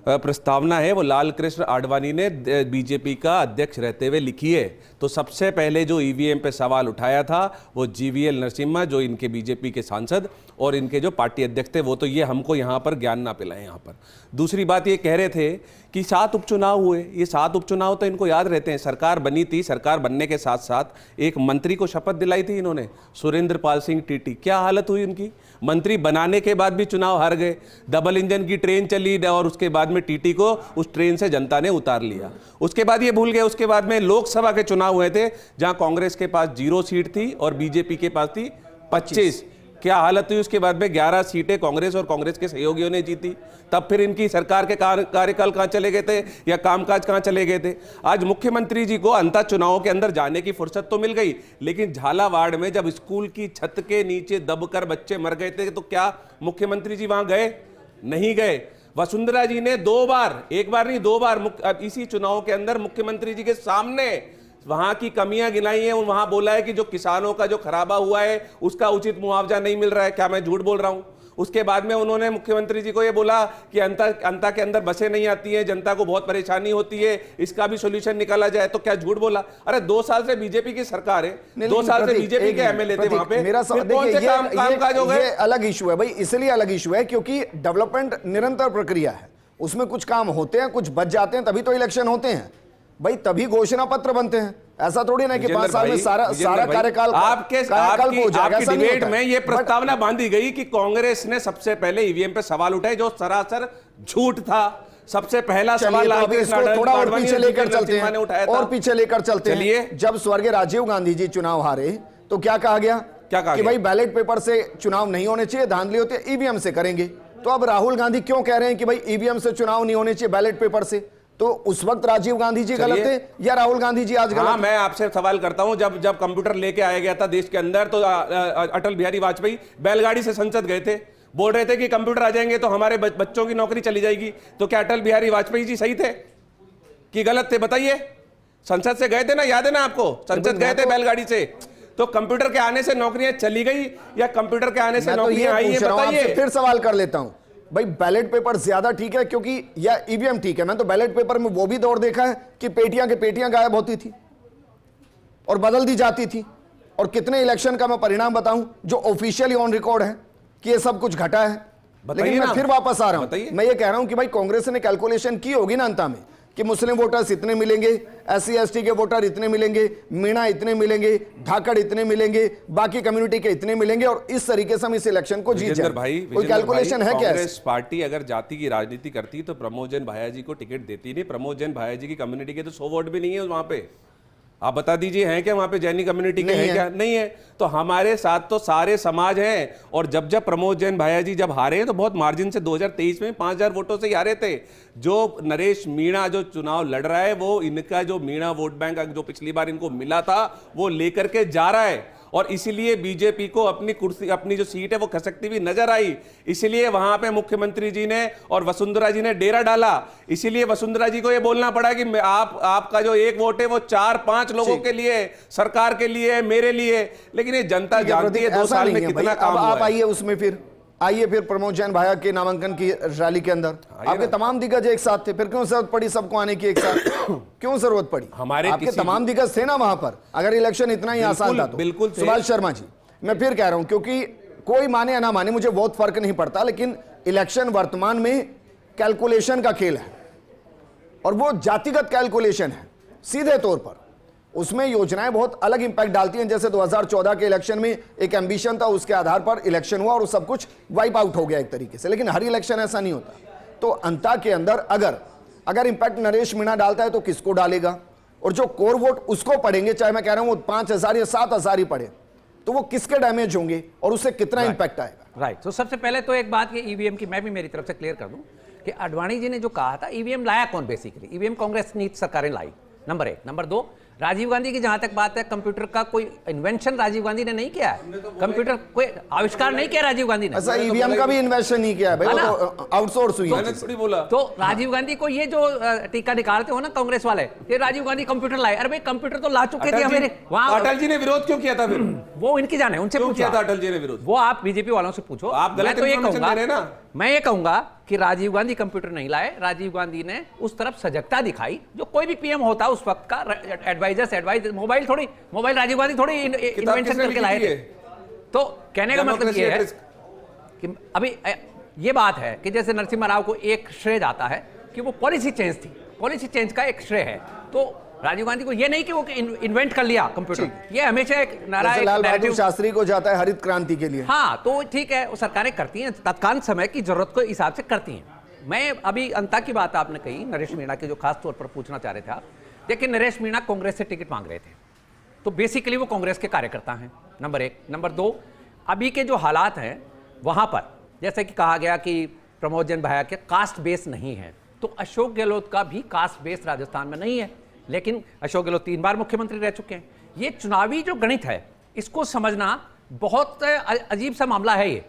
प्रस्तावना है वो लाल कृष्ण आडवाणी ने बीजेपी का अध्यक्ष रहते हुए लिखी है। तो सबसे पहले जो ईवीएम पे सवाल उठाया था वो जीवीएल नरसिम्हा, जो इनके बीजेपी के सांसद और इनके जो पार्टी अध्यक्ष थे, वो तो ये हमको यहाँ पर ज्ञान ना पिलाएं यहाँ पर। दूसरी बात ये कह रहे थे कि 7 उपचुनाव हुए, ये 7 उपचुनाव तो इनको याद रहते हैं। सरकार बनी थी, सरकार बनने के साथ साथ एक मंत्री को शपथ दिलाई थी इन्होंने, सुरेंद्र पाल सिंह टीटी। क्या हालत हुई उनकी, मंत्री बनाने के बाद भी चुनाव हार गए। डबल इंजन की ट्रेन चली और उसके बाद में टीटी को उस ट्रेन से जनता ने उतार लिया। उसके बाद ये भूल गए, उसके बाद में लोकसभा के चुनाव हुए थे जहां कांग्रेस के पास 0 सीट थी और बीजेपी के पास थी 25। क्या हालत हुई उसके बाद में, 11 सीटें कांग्रेस और कांग्रेस के सहयोगियों ने जीती। तब फिर इनकी सरकार के कार्यकाल कहां चले गए थे या कामकाज कहां चले गए थे। आज मुख्यमंत्री जी को अंतर चुनावों के अंदर जाने की फुर्सत तो मिल गई, लेकिन झालावाड़ में जब स्कूल की छत के नीचे दबकर बच्चे मर गए थे तो क्या मुख्यमंत्री जी वहां गए? नहीं गए। वसुंधरा जी ने 2 बार, एक बार नहीं 2 बार इसी चुनाव के अंदर मुख्यमंत्री जी के सामने वहां की कमियां गिनाई हैं, वहां बोला है कि जो किसानों का जो खराबा हुआ है उसका उचित मुआवजा नहीं मिल रहा है। क्या मैं झूठ बोल रहा हूं? उसके बाद में उन्होंने मुख्यमंत्री जी को ये बोला कि अंता के अंदर बसें नहीं आती हैं, जनता को बहुत परेशानी होती है, इसका भी सोल्यूशन निकाला जाए। तो क्या झूठ बोला? अरे 2 साल से बीजेपी की सरकार है, 2 साल से बीजेपी के एमएलए थे वहां पे, मेरा फिर कौन से कामकाज हो गए? ये अलग इशू है भाई, इसलिए अलग इशू है क्योंकि डेवलपमेंट निरंतर प्रक्रिया है, उसमें कुछ काम होते हैं, कुछ बच जाते हैं, तभी तो इलेक्शन होते हैं भाई, तभी घोषणा पत्र बनते हैं। ऐसा थोड़ी ना कि 5 साल में सारा कार्यकाल आपकी डिबेट में ये प्रस्तावना बांधी गई कि कांग्रेस ने सबसे पहले ईवीएम पे सवाल उठाए जो सरासर झूठ था। सबसे पहला सवाल थोड़ा और पीछे लेकर चलते हैं, और पीछे लेकर चलते हैं। जब स्वर्गीय राजीव गांधी जी चुनाव हारे तो क्या कहा गया? क्या कहा कि भाई बैलेट पेपर से चुनाव नहीं होने चाहिए, धांधली होती है, ईवीएम से करेंगे। तो अब राहुल गांधी क्यों कह रहे हैं कि भाई ईवीएम से चुनाव नहीं होने चाहिए, बैलेट पेपर से? तो उस वक्त राजीव गांधी जी गलत थे या राहुल गांधी जी आज गलत? हाँ, मैं आपसे सवाल करता हूं, जब कंप्यूटर लेके आया गया था देश के अंदर तो अटल बिहारी वाजपेयी बैलगाड़ी से संसद गए थे, बोल रहे थे कि कंप्यूटर आ जाएंगे तो हमारे बच्चों की नौकरी चली जाएगी। तो क्या अटल बिहारी वाजपेयी जी सही थे कि गलत थे? बताइए। संसद से गए थे ना, याद है ना आपको? संसद गए थे बैलगाड़ी से। तो कंप्यूटर के आने से नौकरियां चली गई या कंप्यूटर के आने से नौकरियां आई है? बताइए। फिर सवाल कर लेता हूं भाई, बैलेट पेपर ज्यादा ठीक है क्योंकि या ईवीएम ठीक है? मैं तो बैलेट पेपर में वो भी दौर देखा है कि पेटियां के पेटियां गायब होती थी और बदल दी जाती थी। और कितने इलेक्शन का मैं परिणाम बताऊं जो ऑफिशियली ऑन रिकॉर्ड है कि ये सब कुछ घटा है। लेकिन मैं फिर वापस आ रहा हूं, मैं ये कह रहा हूं कि भाई कांग्रेस ने कैलकुलेशन की होगी ना अंत में कि मुस्लिम वोटर्स इतने मिलेंगे, SC ST के वोटर इतने मिलेंगे, मीणा इतने मिलेंगे, धाकड़ इतने मिलेंगे, बाकी कम्युनिटी के इतने मिलेंगे और इस तरीके से हम इस इलेक्शन को जीत जाएंगे। भाई कोई कैलकुलेशन है क्या? कांग्रेस पार्टी अगर जाति की राजनीति करती तो प्रमोद जैन भाया जी को टिकट देती नहीं। प्रमोद जैन भाया जी की कम्युनिटी के तो 100 वोट भी नहीं है वहां पे। आप बता दीजिए हैं क्या वहां पे जैनी कम्युनिटी के हैं क्या? नहीं है। तो हमारे साथ तो सारे समाज हैं। और जब प्रमोद जैन भाया जी जब हारे तो बहुत मार्जिन से 2023 में 5000 वोटों से ही हारे थे। जो नरेश मीणा जो चुनाव लड़ रहा है वो इनका जो मीणा वोट बैंक जो पिछली बार इनको मिला था वो लेकर के जा रहा है। और इसीलिए बीजेपी को अपनी कुर्सी, अपनी जो सीट है वो खसकती हुई नजर आई। इसीलिए वहां पे मुख्यमंत्री जी ने और वसुंधरा जी ने डेरा डाला। इसीलिए वसुंधरा जी को ये बोलना पड़ा कि आपका जो एक वोट है वो 4-5 लोगों के लिए, सरकार के लिए, मेरे लिए। लेकिन ये जनता जानती है 2 साल में कितना काम हुआ है। आप आइए उसमें, फिर आइए फिर प्रमोद जैन भाया के नामांकन की रैली के अंदर आपके तमाम दिग्गज एक साथ थे, फिर क्यों जरूरत पड़ी सबको आने की एक साथ? क्यों जरूरत पड़ी? हमारे आपके तमाम दिग्गज थे ना वहां पर, अगर इलेक्शन इतना ही आसान था तो। बिल्कुल। सुभाष शर्मा जी, मैं फिर कह रहा हूं क्योंकि कोई माने या ना माने मुझे बहुत फर्क नहीं पड़ता, लेकिन इलेक्शन वर्तमान में कैलकुलेशन का खेल है और वो जातिगत कैलकुलेशन है सीधे तौर पर। उसमें योजनाएं बहुत अलग इंपैक्ट डालती हैं। जैसे 2014 के इलेक्शन में एक एम्बिशन था, उसके आधार पर इलेक्शन हुआ और सब कुछ वाइप आउट हो गया एक तरीके से। लेकिन हर इलेक्शन ऐसा नहीं होता। तो अंता के अंदर अगर इंपैक्ट नरेश मीणा डालता है तो किसको डालेगा? और जो कोर वोट उसको पड़ेंगे, चाहे मैं कह रहा हूं वो 5000 या 7000 ही पड़े, तो वो किसके डैमेज होंगे और उससे कितना इंपैक्ट आएगा? राइट। तो सबसे पहले तो एक बात कि ईवीएम की मैं भी मेरी तरफ से क्लियर कर दूं कि आडवाणी जी ने जो कहा था ईवीएम लाया कौन? बेसिकली ईवीएम कांग्रेस नीति सरकारें लाई, नंबर 1। नंबर 2, राजीव गांधी की जहां तक बात है, कंप्यूटर का कोई इन्वेंशन राजीव गांधी ने नहीं किया है। कंप्यूटर कोई आविष्कार नहीं किया राजीव गांधी ने। ऐसा ईवीएम का भी इन्वेंशन नहीं किया है भाई, वो तो आउटसोर्स हुई है। थोड़ी बोला तो राजीव गांधी को ये जो टीका निकालते हो ना कांग्रेस वाले, ये राजीव गांधी कंप्यूटर लाए। अरे भाई कंप्यूटर तो ला चुके थे हमारे वहां। अटल जी ने विरोध क्यों किया था फिर? वो इनकी जाने, उनसे क्यों किया था अटल जी ने विरोध? वो आप बीजेपी वालों से पूछो। आप गलत इन्फॉर्मेशन दे रहे हैं ना। मैं ये कहूंगा कि राजीव गांधी कंप्यूटर नहीं लाए, राजीव गांधी ने उस तरफ सजगता दिखाई जो कोई भी पीएम होता उस वक्त का एडवाइजर्स मोबाइल राजीव गांधी थोड़ी इन्वेंशन करके लाए थे। तो कहने का मतलब ये है कि अभी ये बात है कि जैसे नरसिम्हा राव को एक श्रेय जाता है कि वो पॉलिसी चेंज थी, पॉलिसी चेंज का एक श्रेय है। तो राजीव गांधी को ये नहीं कि वो इन्वेंट कर लिया कंप्यूटर, ये हमेशा एक नारा, लाल बहादुर शास्त्री को जाता है हरित क्रांति के लिए। हाँ, तो ठीक है, वो सरकारें करती हैं, तत्काल समय की जरूरत के हिसाब से करती हैं। मैं अभी अंता की बात आपने कही नरेश मीणा के, जो खास तौर पर पूछना चाह रहे थे आप। देखिए, नरेश मीणा कांग्रेस से टिकट मांग रहे थे, तो बेसिकली वो कांग्रेस के कार्यकर्ता हैं, नंबर 1। नंबर 2, अभी के जो हालात हैं वहां पर जैसे कि कहा गया कि प्रमोद जैन भाया के कास्ट बेस नहीं है, तो अशोक गहलोत का भी कास्ट बेस राजस्थान में नहीं है। लेकिन अशोक गहलोत 3 बार मुख्यमंत्री रह चुके हैं। ये चुनावी जो गणित है इसको समझना बहुत अजीब सा मामला है। ये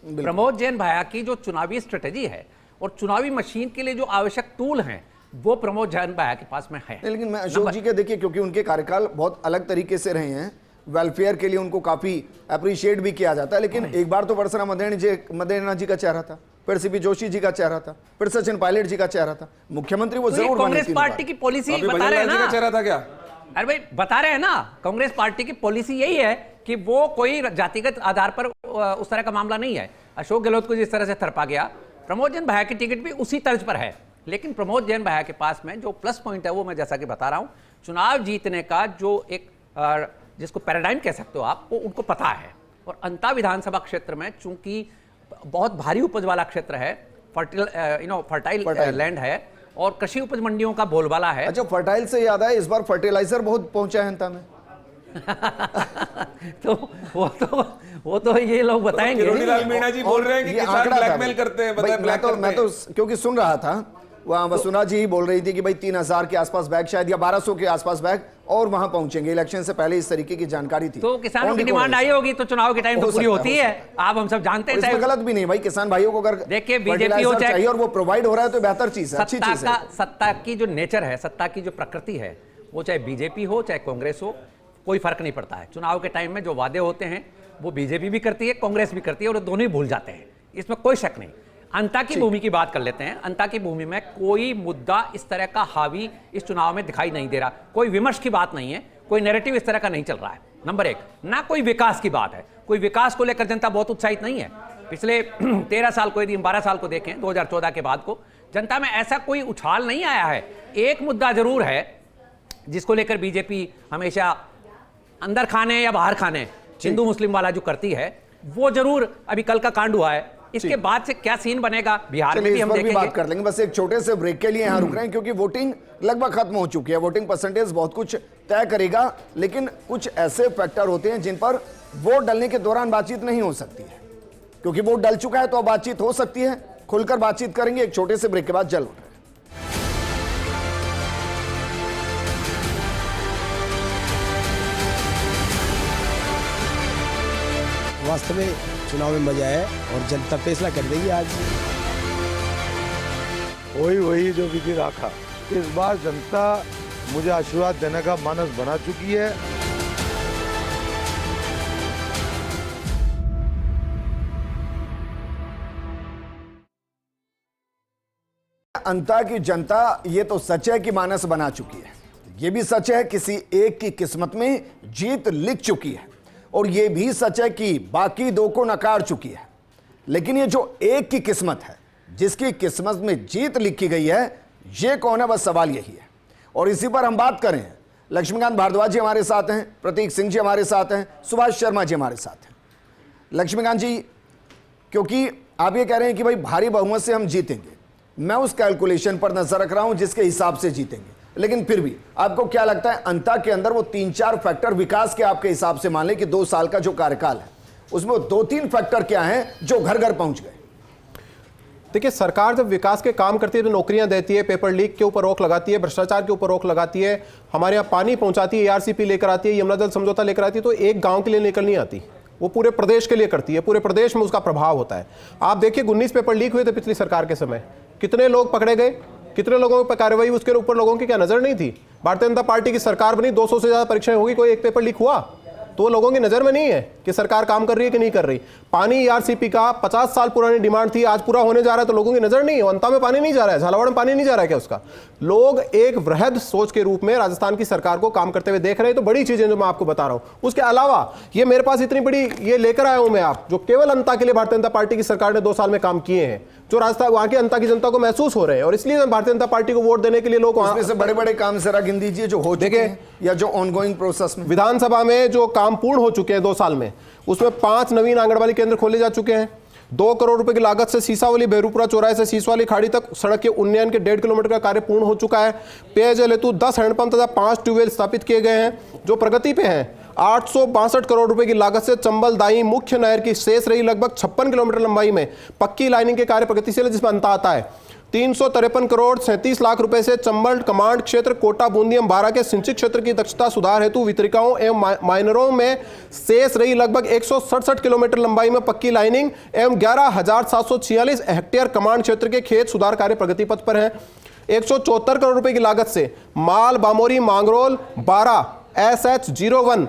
प्रमोद जैन भाया की जो चुनावी स्ट्रेटेजी है और चुनावी मशीन के लिए जो आवश्यक टूल हैं वो प्रमोद जैन भाई के पास में है। नहीं, लेकिन मैं अशोक जी के देखिए, क्योंकि उनके कार्यकाल बहुत अलग तरीके से रहे हैं, वेलफेयर के लिए उनको काफी अप्रिशिएट भी किया जाता है, लेकिन एक बार तो बरसरा मदेरणा जी का चेहरा था, फिर सीपी जोशी जी का चेहरा था, फिर सचिन पायलट जी का चेहरा था, मुख्यमंत्री वो तो ये जरूर बने कांग्रेस तीनों बार। पार्टी की पॉलिसी अभी बता भजन रहे हैं लाल जी का ना। चेहरा था क्या? अरे भाई बता रहे हैं ना, कांग्रेस पार्टी की पॉलिसी यही है कि वो कोई जातिगत आधार पर उस तरह का मामला नहीं है। अशोक गहलोत को जिस तरह से थरपा गया, प्रमोद जैन भाई की टिकट भी उसी तर्ज पर है, लेकिन प्रमोद जैन भाई के पास में जो प्लस पॉइंट है वो मैं जैसा कि बता रहा हूं, चुनाव जीतने का जो एक जिसको पैराडाइम कह सकते हो आप, वो उनको पता है। और अंता विधानसभा क्षेत्र में चूंकि बहुत भारी उपज वाला क्षेत्र है, फर्टाइल लैंड है और कृषि उपज मंडियों का बोलबाला है। अच्छा, फर्टाइल से याद है, इस बार फर्टिलाइजर बहुत पहुंचा है अंता में। तो वो तो ये लोग बताएंगे। किरोड़ीलाल मीणा जी बोल रहे हैं कि ये किसान आंकड़ा था ब्लैकमेल करते हैं, भाई, मैं तो क्योंकि सुन रहा था, वहां वसुना जी ही बोल रही थी कि भाई 3000 के आसपास बैग शायद या 1200 के आसपास बैग और वहां पहुंचेंगे, इलेक्शन से पहले इस तरीके की जानकारी थी। तो किसानों की डिमांड आई होगी तो चुनाव के टाइम तो पूरी होती है, आप हम सब जानते हैं। इसमें गलत भी नहीं भाई, किसान भाइयों को अगर देखिए बीजेपी हो चाहिए और वो प्रोवाइड हो रहा है तो बेहतर चीज है, अच्छी चीज है। सत्ता की जो नेचर है, सत्ता की जो प्रकृति है, वो चाहे बीजेपी हो चाहे कांग्रेस हो, कोई फर्क नहीं पड़ता है। चुनाव के टाइम में जो वादे होते हैं वो बीजेपी भी करती है, कांग्रेस भी करती है, और दोनों ही भूल जाते हैं, इसमें कोई शक नहीं। अंता की भूमि की बात कर लेते हैं। अंता की भूमि में कोई मुद्दा इस तरह का हावी इस चुनाव में दिखाई नहीं दे रहा, कोई विमर्श की बात नहीं है, कोई नैरेटिव इस तरह का नहीं चल रहा है। नंबर एक, ना कोई विकास की बात है, कोई विकास को लेकर जनता बहुत उत्साहित नहीं है। पिछले 13 साल को, यदि 12 साल को देखें 2014 के बाद को, जनता में ऐसा कोई उछाल नहीं आया है। एक मुद्दा जरूर है जिसको लेकर बीजेपी हमेशा अंदर खाने या बाहर खाने हिंदू मुस्लिम वाला जो करती है, वो जरूर अभी कल का कांड हुआ है, इसके बाद से क्या सीन बनेगा बिहार में भी हम देखेंगे। बात कर लेंगे, बस एक छोटे से ब्रेक के लिए यहां रुक रहे हैं क्योंकि वोटिंग लगभग खत्म हो चुकी है। वोटिंग परसेंटेज बहुत कुछ तय करेगा, लेकिन कुछ ऐसे फैक्टर होते हैं जिन पर वोट डालने के दौरान बातचीत नहीं हो सकती है, क्योंकि वोट डल चुका है तो अब बातचीत हो सकती है। खुलकर बातचीत करेंगे एक छोटे से ब्रेक के बाद। जल्द वास्तव में चुनाव में मजा है और जनता फैसला कर देगी आज। वही जो विधि राखा, इस बार जनता मुझे आशीर्वाद देने का मानस बना चुकी है। अंता की जनता ये तो सच है कि मानस बना चुकी है, ये भी सच है किसी एक की किस्मत में जीत लिख चुकी है, और ये भी सच है कि बाकी दो को नकार चुकी है। लेकिन ये जो एक की किस्मत है, जिसकी किस्मत में जीत लिखी गई है, ये कौन है, बस सवाल यही है। और इसी पर हम बात करें। लक्ष्मीकांत भारद्वाज जी हमारे साथ हैं, प्रतीक सिंह जी हमारे साथ हैं, सुभाष शर्मा जी हमारे साथ हैं। लक्ष्मीकांत जी, क्योंकि आप ये कह रहे हैं कि भाई भारी बहुमत से हम जीतेंगे, मैं उस कैलकुलेशन पर नजर रख रहा हूं जिसके हिसाब से जीतेंगे, लेकिन फिर भी आपको क्या लगता है अंता के अंदर वो 3-4 फैक्टर विकास के आपके हिसाब से, मान लें कि 2 साल का जो कार्यकाल है उसमें 2-3 फैक्टर क्या हैं जो घर घर पहुंच गए? देखिए, सरकार जब विकास के काम करती है तो नौकरियां देती है, पेपर लीक के ऊपर रोक लगाती है, भ्रष्टाचार के ऊपर रोक लगाती है, हमारे यहाँ पानी पहुंचाती है, ARCP लेकर आती है, यमुना जल समझौता लेकर आती है, तो एक गांव के लिए लेकर नहीं आती, वो पूरे प्रदेश के लिए करती है, पूरे प्रदेश में उसका प्रभाव होता है। आप देखिए 19 पेपर लीक हुए थे पिछली सरकार के समय, कितने लोग पकड़े गए, कितने लोगों पर कार्रवाई, उसके ऊपर लोगों की क्या नजर नहीं थी? भारतीय जनता पार्टी की सरकार बनी, 200 से ज्यादा परीक्षाएं होगी, कोई एक पेपर लीक हुआ? तो लोगों की नजर में नहीं है कि सरकार काम कर रही है कि नहीं कर रही। पानी ARCP का 50 साल पुरानी डिमांड थी, आज पूरा होने जा रहा है तो लोगों की नजर नहीं है। अंता में पानी नहीं जा रहा है, झालावाड़ में पानी नहीं जा रहा है क्या उसका? लोग एक वृहद सोच के रूप में राजस्थान की सरकार को काम करते हुए देख रहे हैं। तो बड़ी चीजें जो मैं आपको बता रहा हूं, उसके अलावा ये मेरे पास इतनी बड़ी ये लेकर आया हूं मैं, आप जो केवल अंता के लिए भारतीय जनता पार्टी की सरकार ने 2 साल में काम किए हैं, जो राजस्थान वहां की अंता की जनता को महसूस हो रहे हैं, और इसलिए भारतीय जनता पार्टी को वोट देने के लिए लोग उसमें से बड़े बड़े काम जरा गिन दीजिए जो हो चुके हैं या जो ऑनगोइंग प्रोसेस में। विधानसभा में जो काम पूर्ण हो चुके हैं 2 साल में, उसमें 5 नवीन आंगनबाड़ी केंद्र खोले जा चुके हैं। 2 करोड़ रुपए की लागत से सीसावली बेरूपुरा चौराहे से सीसवाली खाड़ी तक सड़क के उन्नयन के 1.5 किलोमीटर का कार्य पूर्ण हो चुका है। पेयजल हेतु 10 हैंडपंप तथा 5 ट्यूबवेल स्थापित किए गए हैं जो प्रगति पे हैं। 862 करोड़ रुपए की लागत से चंबल दाई मुख्य नहर की शेष रही लगभग 56 किलोमीटर लंबाई में पक्की लाइनिंग के कार्य प्रगतिशील है, जिसमें अंत आता है। 353 करोड़ 37 लाख रुपए से चंबल कमांड क्षेत्र कोटा बूंदी एवं बारा के सिंचित क्षेत्र की दक्षता सुधार हेतु वितरिकाओं एवं माइनरों में शेष रही लगभग 167 किलोमीटर लंबाई में पक्की लाइनिंग एवं 11,746 हेक्टेयर कमांड क्षेत्र के खेत सुधार कार्य प्रगति पथ पर हैं। 174 करोड़ रुपए की लागत से माल बामोरी मांगरोल 12 SH01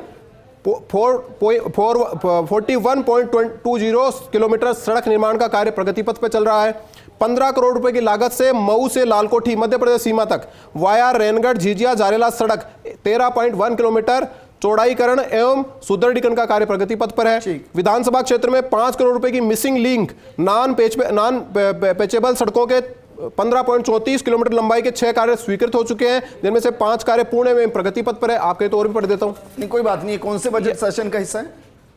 41.20 किलोमीटर सड़क निर्माण का कार्य प्रगति पथ पर चल रहा है। 15 करोड़ रुपए की लागत से मऊ से लालकोठी मध्य प्रदेश सीमा तक वाया रेनगढ़ झिझिया जारेला सड़क 13.1 किलोमीटर चौड़ाईकरण एवं सुदृढ़ीकरण का कार्य प्रगति पथ पर है। विधानसभा क्षेत्र में 5 करोड़ रुपए की मिसिंग लिंक नॉन पेचेबल सड़कों के 15.34 किलोमीटर लंबाई के 6 कार्य स्वीकृत हो चुके हैं, जिनमें से 5 कार्य पुणे में प्रगति पथ पर है। आपके तो और भी पढ़ देता हूं। नहीं, कोई बात नहीं। कौन से बजट सेशन का हिस्सा है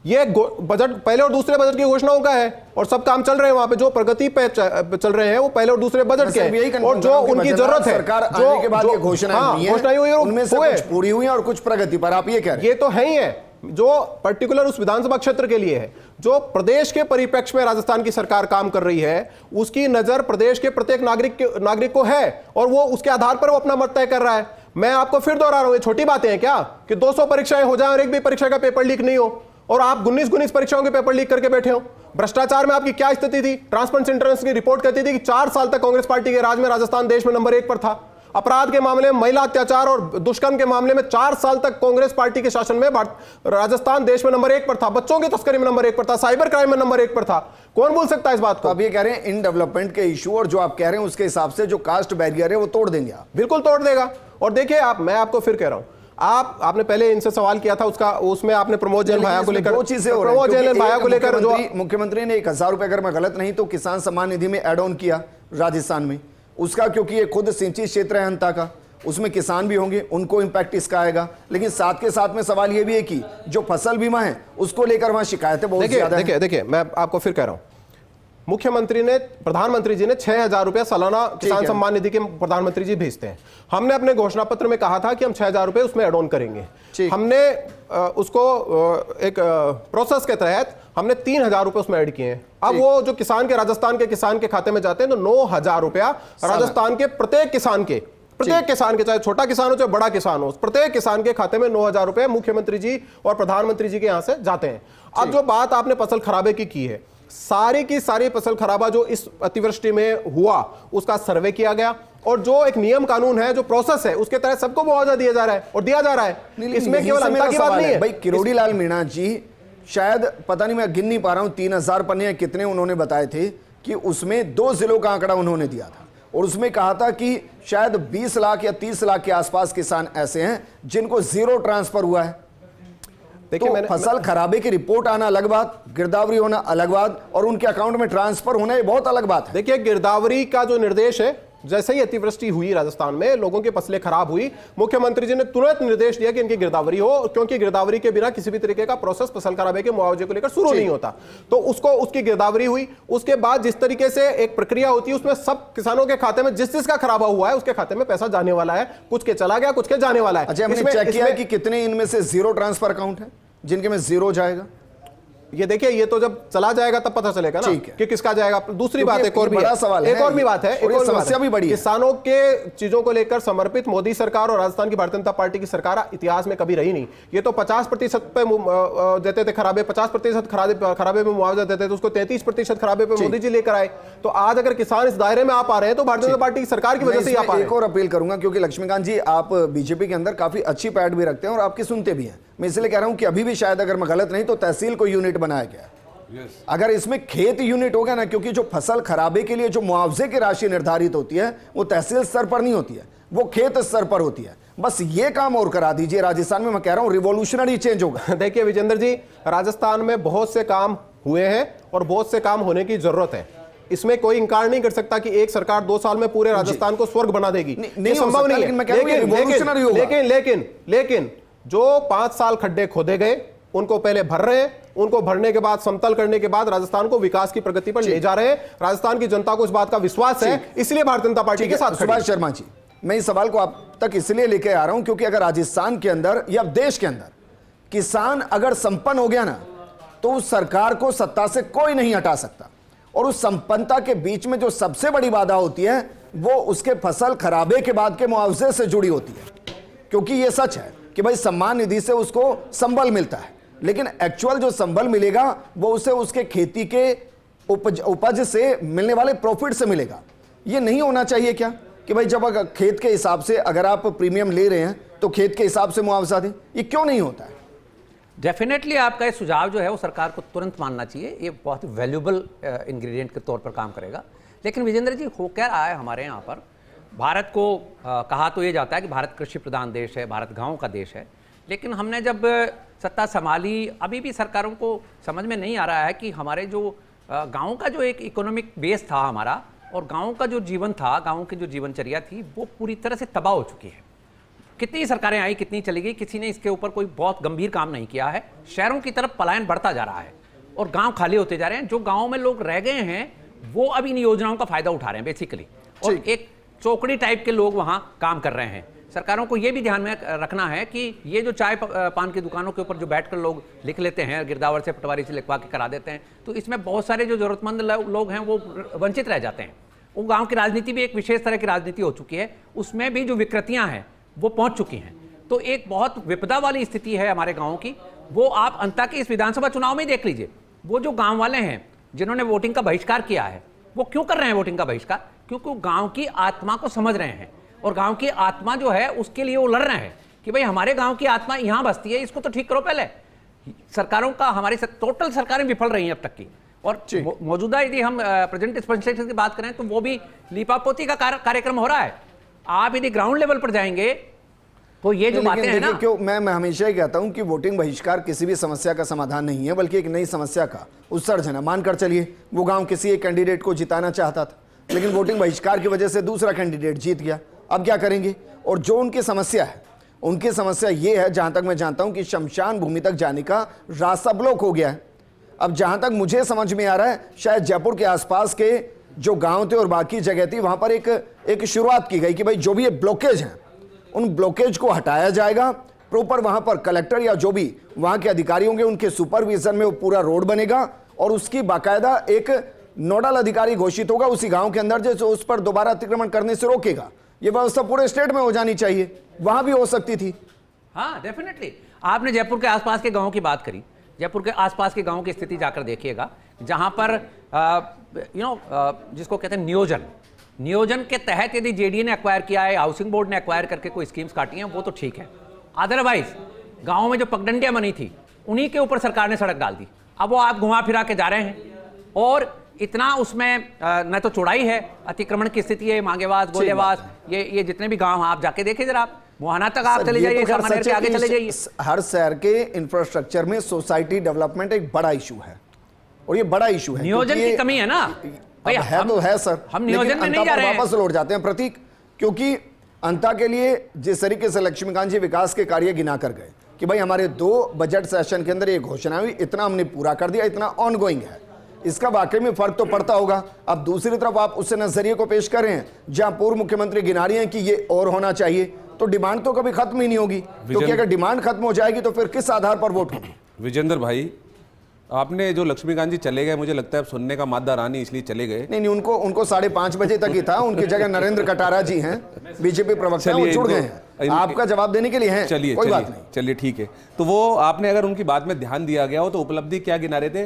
ये? बजट पहले और दूसरे बजट की घोषणाओं का है और सब काम चल रहे हैं। वहां पे जो प्रगति पे चल रहे हैं वो पहले और दूसरे बजट के हैं और जो उनकी जरूरत है सरकार आने के बाद ये घोषणा हुई है, उनमें से कुछ पूरी हुई है और कुछ प्रगति पर आप ये कह रहे हैं। ये तो है ही है जो पर्टिकुलर उस विधानसभा क्षेत्र के लिए है। जो प्रदेश के परिप्रेक्ष्य में राजस्थान की सरकार काम कर रही है, उसकी नजर प्रदेश के प्रत्येक नागरिक को है और वो उसके आधार पर वो अपना मत तय कर रहा है। मैं आपको फिर दोहरा रहा हूं, ये छोटी बातें हैं क्या कि 200 परीक्षाएं हो जाए और एक भी परीक्षा का पेपर लीक नहीं हो और आप 19 परीक्षाओं के पेपर लीक करके बैठे हो। भ्रष्टाचार में आपकी क्या स्थिति थी? ट्रांसपेरेंसी इंटरनेशनल की रिपोर्ट कहती थी कि 4 साल तक कांग्रेस पार्टी के राज में राजस्थान देश में नंबर 1 पर था। अपराध के मामले में, महिला अत्याचार और दुष्कर्म के मामले में 4 साल तक कांग्रेस पार्टी के शासन में राजस्थान देश में नंबर 1 पर था। बच्चों की तस्करी में नंबर 1 पर था। साइबर क्राइम में नंबर 1 पर था। कौन भूल सकता है इस बात को? आप ये कह रहे हैं इन डेवलपमेंट के इशू और जो आप कह रहे हैं उसके हिसाब से जो कास्ट बैरियर है वो तोड़ देंगे आप? बिल्कुल तोड़ देगा। और देखिए मैं आपको फिर कह रहा हूं, आपने पहले इनसे सवाल किया था उसमें आपने प्रमोद जैन भाया को लेकर, दो चीजें हो प्रमोद जैन भाया को लेकर जो मुख्यमंत्री ने 1000 रुपए, अगर मैं गलत नहीं तो किसान सम्मान निधि में एड ऑन किया राजस्थान में उसका, क्योंकि ये खुद सिंचित क्षेत्र है हंता का, उसमें किसान भी होंगे, उनको इंपैक्ट इसका आएगा। लेकिन साथ के साथ में सवाल ये भी है कि जो फसल बीमा है उसको लेकर वहां शिकायतें बहुत ज्यादा हैं। देखिए मैं आपको फिर कह रहा हूं, प्रधानमंत्री जी ने 6000 रुपया सालाना किसान सम्मान निधि के प्रधानमंत्री जी भेजते हैं। हमने अपने घोषणा पत्र में कहा था कि हम 6000 रुपए उसमें एड ऑन करेंगे। हमने उसको एक प्रोसेस के तहत हमने 3000 रुपए उसमें ऐड किए हैं। अब वो जो राजस्थान के किसान के खाते में जाते हैं तो 9000 रुपया राजस्थान के प्रत्येक किसान के, चाहे छोटा किसान हो चाहे बड़ा किसान हो, प्रत्येक किसान के खाते में 9000 रुपए मुख्यमंत्री जी और प्रधानमंत्री जी के यहां से जाते हैं। अब जो बात आपने फसल खराबे की है, सारी की सारी फसल खराबा जो इस अतिवृष्टि में हुआ उसका सर्वे किया गया और जो एक नियम कानून है, जो प्रोसेस है, उसके तहत सबको मुआवजा दिया जा रहा है और दिया जा रहा है। इसमें केवल अंता की बात नहीं है भाई। किरोड़ी लाल मीणा जी शायद, पता नहीं मैं गिन नहीं पा रहा हूं, 3000 पन्ने कितने उन्होंने बताए थे कि उसमें 2 जिलों का आंकड़ा उन्होंने दिया था और उसमें कहा था कि शायद 20 लाख या 30 लाख के आसपास किसान ऐसे हैं जिनको 0 ट्रांसफर हुआ है। देखिए, तो फसल खराबे की रिपोर्ट आना अलग बात, गिरदावरी होना अलग बात और उनके अकाउंट में ट्रांसफर होना ये बहुत अलग बात है। देखिए, गिरदावरी का जो निर्देश है, जैसे ही अतिवृष्टि हुई राजस्थान में, लोगों की फसलें खराब हुई, मुख्यमंत्री जी ने तुरंत निर्देश दिया कि इनकी गिरदावरी हो, क्योंकि गिरदावरी के बिना किसी भी तरीके का प्रोसेस फसल खराबे के मुआवजे को लेकर शुरू नहीं होता। तो उसकी गिरदावरी हुई। उसके बाद जिस तरीके से एक प्रक्रिया होती है, उसमें सब किसानों के खाते में जिसका खराबा हुआ है उसके खाते में पैसा जाने वाला है। कुछ के चला गया, कुछ के जाने वाला है। अच्छा, हमने चेक किया कि कितने इनमें से 0 ट्रांसफर अकाउंट है जिनके में 0 जाएगा? ये देखिए, ये तो जब चला जाएगा तब पता चलेगा ना कि किसका जाएगा। दूसरी बात एक और भी बड़ा सवाल है, एक और भी बात है, एक और समस्या भी बड़ी है। किसानों के चीजों को लेकर समर्पित मोदी सरकार और राजस्थान की भारतीय जनता पार्टी की सरकार इतिहास में कभी रही नहीं। ये तो 50% पे देते थे खराबे, 50% खराबे में मुआवजा देते थे, उसको 33% खराबे पे मोदी जी लेकर आए। तो आज अगर किसान इस दायरे में आ पा रहे हैं तो भारतीय जनता पार्टी की सरकार की वजह से आ पा रहे हैं। एक और अपील करूंगा, क्योंकि लक्ष्मीकांत जी आप बीजेपी के अंदर काफी अच्छी पैड भी रखते हैं और आपकी सुनते भी हैं। मैं इसलिए कह रहा हूं कि अभी भी शायद, अगर मैं गलत नहीं तो तहसील को यूनिट बनाया गया। अगर इसमें खेत यूनिट हो गया ना, क्योंकि जो फसल खराबे के लिए जो मुआवजे की राशि निर्धारित होती है वो तहसील स्तर पर नहीं होती है, वो खेत स्तर पर होती है। बस ये काम और करा दीजिए राजस्थान में, मैं कह रहा हूं रिवॉल्यूशनरी चेंज होगा। देखिए विजेंद्र जी, राजस्थान में बहुत से काम हुए हैं और बहुत से काम होने की जरूरत है। इसमें कोई इंकार नहीं कर सकता कि एक सरकार 2 साल में पूरे राजस्थान को स्वर्ग बना देगी, नहीं संभव नहीं है। लेकिन जो 5 साल खड्डे खोदे गए उनको पहले भर रहे हैं, उनको भरने के बाद समतल करने के बाद राजस्थान को विकास की प्रगति पर ले जा रहे हैं। राजस्थान की जनता को इस बात का विश्वास है, इसलिए भारतीय जनता पार्टी के साथ। सुभाष शर्मा जी, मैं इस सवाल को आप तक इसलिए लेके आ रहा हूं क्योंकि अगर राजस्थान के अंदर या देश के अंदर किसान अगर संपन्न हो गया ना, तो उस सरकार को सत्ता से कोई नहीं हटा सकता। और उस संपन्नता के बीच में जो सबसे बड़ी बाधा होती है वो उसके फसल खराबे के बाद के मुआवजे से जुड़ी होती है। क्योंकि यह सच है कि भाई सम्मान निधि से उसको संबल मिलता है, लेकिन एक्चुअल जो संबल मिलेगा वो उसे उसके खेती के उपज से मिलने वाले प्रॉफिट से मिलेगा। ये नहीं होना चाहिए क्या कि भाई जब अगर खेत के हिसाब से अगर आप प्रीमियम ले रहे हैं तो खेत के हिसाब से मुआवजा दें, ये क्यों नहीं होता है? डेफिनेटली आपका ये सुझाव जो है वो सरकार को तुरंत मानना चाहिए, ये बहुत वैल्यूबल इंग्रेडिएंट के तौर पर काम करेगा। लेकिन विजेंद्र जी, हो क्या रहा है हमारे यहाँ पर, भारत को कहा तो ये जाता है कि भारत कृषि प्रधान देश है, भारत गाँव का देश है, लेकिन हमने जब सत्ता संभाली अभी भी सरकारों को समझ में नहीं आ रहा है कि हमारे जो गाँव का जो एक इकोनॉमिक बेस था हमारा, और गाँव का जो जीवन था, गाँव की जो जीवनचर्या थी, वो पूरी तरह से तबाह हो चुकी है। कितनी सरकारें आई, कितनी चली गई, किसी ने इसके ऊपर कोई बहुत गंभीर काम नहीं किया है। शहरों की तरफ पलायन बढ़ता जा रहा है और गांव खाली होते जा रहे हैं। जो गांव में लोग रह गए हैं वो अब इन योजनाओं का फायदा उठा रहे हैं बेसिकली, और एक चौकड़ी टाइप के लोग वहां काम कर रहे हैं। सरकारों को ये भी ध्यान में रखना है कि ये जो चाय पान की दुकानों के ऊपर जो बैठकर लोग लिख लेते हैं, गिरदावर से पटवारी से लिखवा के करा देते हैं, तो इसमें बहुत सारे जो जरूरतमंद लोग हैं वो वंचित रह जाते हैं। वो गाँव की राजनीति भी एक विशेष तरह की राजनीति हो चुकी है, उसमें भी जो विकृतियाँ हैं वो पहुंच चुकी हैं। तो एक बहुत विपदा वाली स्थिति है हमारे गांव की। वो आप अंता के इस विधानसभा चुनाव में ही देख लीजिए, वो जो गांव वाले हैं जिन्होंने वोटिंग का बहिष्कार किया है, वो क्यों कर रहे हैं वोटिंग का बहिष्कार? क्योंकि वो गांव की आत्मा को समझ रहे हैं, और गांव की आत्मा जो है उसके लिए वो लड़ रहे हैं कि भाई हमारे गांव की आत्मा यहाँ बसती है, इसको तो ठीक करो पहले। सरकारों का हमारी टोटल सरकारें विफल रही हैं अब तक की, और मौजूदा यदि हम प्रेजेंट डिस्पेंसेशन की बात करें तो वो भी लीपापोती का कार्यक्रम हो रहा है। आप यदि ग्राउंड लेवल पर जाएंगे तो ये जो बातें हैं ना, क्यों मैं हमेशा ही कहता हूं कि वोटिंग बहिष्कार किसी भी समस्या का समाधान नहीं है, बल्कि एक नई समस्या का उत्सर्जन है। मानकर चलिए वो गांव किसी एक कैंडिडेट को जिताना चाहता था, लेकिन वोटिंग बहिष्कार की वजह से दूसरा कैंडिडेट जीत गया, अब क्या करेंगे? और जो उनकी समस्या है, उनकी समस्या ये है, जहां तक मैं जानता हूं, कि शमशान भूमि तक जाने का रास्ता ब्लॉक हो गया है। अब जहां तक मुझे समझ में आ रहा है, शायद जयपुर के आसपास के जो गांव थे और बाकी जगह थी, वहां पर एक शुरुआत की गई कि भाई जो भी ये ब्लॉकेज हैं उन ब्लॉकेज को हटाया जाएगा। प्रॉपर वहां पर कलेक्टर या जो भी वहां के अधिकारी होंगे उनके सुपरविजन में वो पूरा रोड बनेगा, और उसकी बाकायदा एक नोडल अधिकारी घोषित होगा उसी गांव के अंदर, जो उस पर दोबारा अतिक्रमण करने से रोकेगा। ये व्यवस्था पूरे स्टेट में हो जानी चाहिए, वहां भी हो सकती थी। हाँ, डेफिनेटली। आपने जयपुर के आसपास के गाँव की बात करी, जयपुर के आसपास के गाँव की स्थिति जाकर देखिएगा, जहां पर जिसको कहते हैं नियोजन के तहत यदि जेडीए ने एक्वायर किया है, हाउसिंग बोर्ड ने एक्वायर करके कोई स्कीम्स काटी हैं, वो तो ठीक है। अदरवाइज गांव में जो पगडंडियां बनी थी उन्हीं के ऊपर सरकार ने सड़क डाल दी। अब वो आप घुमा फिरा के जा रहे हैं, और इतना उसमें न तो चौड़ाई है, अतिक्रमण की स्थिति है, मांगेवास, गोलेवास, ये जितने भी गांव आप जाके देखें जरा, आप मुहाना तक आप चले जाइए, सामान्य के आगे चले जाइए। हर शहर के इंफ्रास्ट्रक्चर में सोसाइटी डेवलपमेंट एक बड़ा इशू है, और ये बड़ा इशू है। नियोजन की कमी है ना भैया, है तो है सर, हम नियोजन में नहीं जा रहे हैं। वापस लौट जाते हैं प्रतीक, क्योंकि अंता के लिए जिस तरीके से लक्ष्मीकांत जी विकास के कार्य गिना कर गए कि भाई हमारे 2 बजट सेशन के अंदर ये घोषणा हुई, इतना हमने पूरा कर दिया, इतना ऑनगोइंग है, इसका वाकई में फर्क तो पड़ता होगा। अब दूसरी तरफ आप उस नजरिए को पेश कर रहे हैं जहां पूर्व मुख्यमंत्री गिना रही हैं कि ये और होना चाहिए, तो डिमांड तो कभी खत्म ही नहीं होगी, क्योंकि अगर डिमांड खत्म हो जाएगी तो फिर किस आधार पर वोट होगी? विजेंद्र भाई, आपने जो लक्ष्मीकांत जी चले गए, मुझे लगता है अब सुनने का मादा रानी इसलिए चले गए। नहीं, उनको 5:30 बजे तक ही था, उनकी जगह नरेंद्र कटारा जी हैं, बीजेपी प्रवक्ता, वो जुड़ गए हैं, आपका जवाब देने के लिए हैं। चलिए कोई बात नहीं, चलिए ठीक है। तो वो आपने अगर उनकी बात में ध्यान दिया गया हो तो उपलब्धि क्या गिना रहे थे?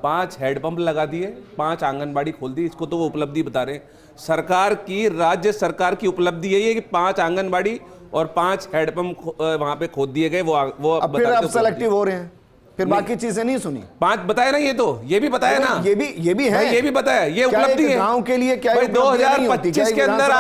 5 हैंडपंप लगा दिए, 5 आंगनबाड़ी खोल दी, इसको तो वो उपलब्धि बता रहे हैं। सरकार की, राज्य सरकार की उपलब्धि यही है कि 5 आंगनबाड़ी और 5 हैंडपंप वहां पे खोद दिए गए। वो अब फिर आप सेलेक्टिव हो रहे हैं, फिर बाकी चीजें नहीं सुनी। 5 बताया ना, ये भी बताया ना, ये भी है, ये भी बताया, ये उपलब्धि है गांव के लिए। क्या 2025 के अंदर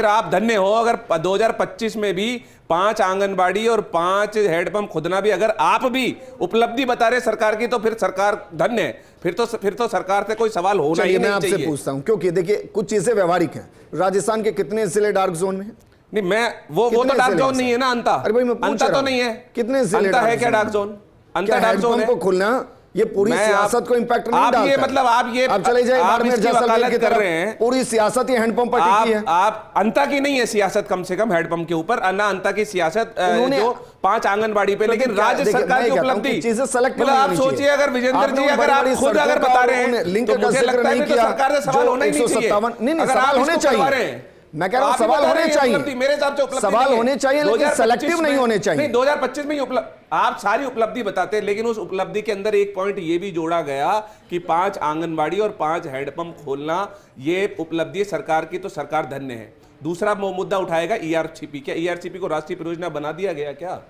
आप धन्य हो अगर 2025 में भी 5 आंगनबाड़ी और 5 हेडपंप खुदना भी अगर आप भी उपलब्धि बता रहे सरकार की, तो फिर सरकार धन्य है। फिर तो सरकार से कोई सवाल होना ही नहीं चाहिए। मैं आपसे पूछता हूं, क्योंकि देखिए कुछ चीजें व्यवहारिक हैं। राजस्थान के कितने जिले डार्क जोन में? नहीं, वो तो डार्क जोन नहीं है ना अंता। अरे भाई मैं अंता तो नहीं है, कितने जिले अंता है क्या डार्क जोन? अंता डार्क जोन है। को खुलना ये पूरी सियासत को इंपैक्ट नहीं डालता। ये मतलब आप चले जाइए बाड़मेर जैसलमेर की कर रहे हैं, पूरी सियासत ये हैंडपंप पर टिकी है। आप अंता की नहीं है सियासत, कम से कम हेडपंप के ऊपर ना अंता की सियासत जो 5 आंगनबाड़ी पे, लेकिन राज्य सरकार की उपलब्धि चीजें सेलेक्ट मतलब आप सोचिए, अगर विजेंद्र जी अगर आप खुद अगर बता रहे हैं, लिंक तो मुझे लगता है कि सरकार से सवाल होना ही नहीं चाहिए। नहीं, सवाल होने चाहिए, मैं कह रहा हूं आप ही सवाल बता होने रहे हैं चाहिए, उपलब्धि, मेरे हिसाब से उपलब्धि सवाल नहीं है। होने चाहिए, लेकिन 2025 सेलेक्टिव नहीं होने चाहिए। नहीं, 2025 में ही आप सारी उपलब्धि बताते हैं, लेकिन उस उपलब्धि के अंदर एक पॉइंट ये भी जोड़ा गया कि 5 आंगनबाड़ी और 5 हैंडपंप खोलना ये उपलब्धि सरकार की, तो सरकार धन्य है। दूसरा मुद्दा उठाएगा ईआरसीपी। क्या ईआरसीपी को राष्ट्रीय परियोजना बना दिया गया क्या?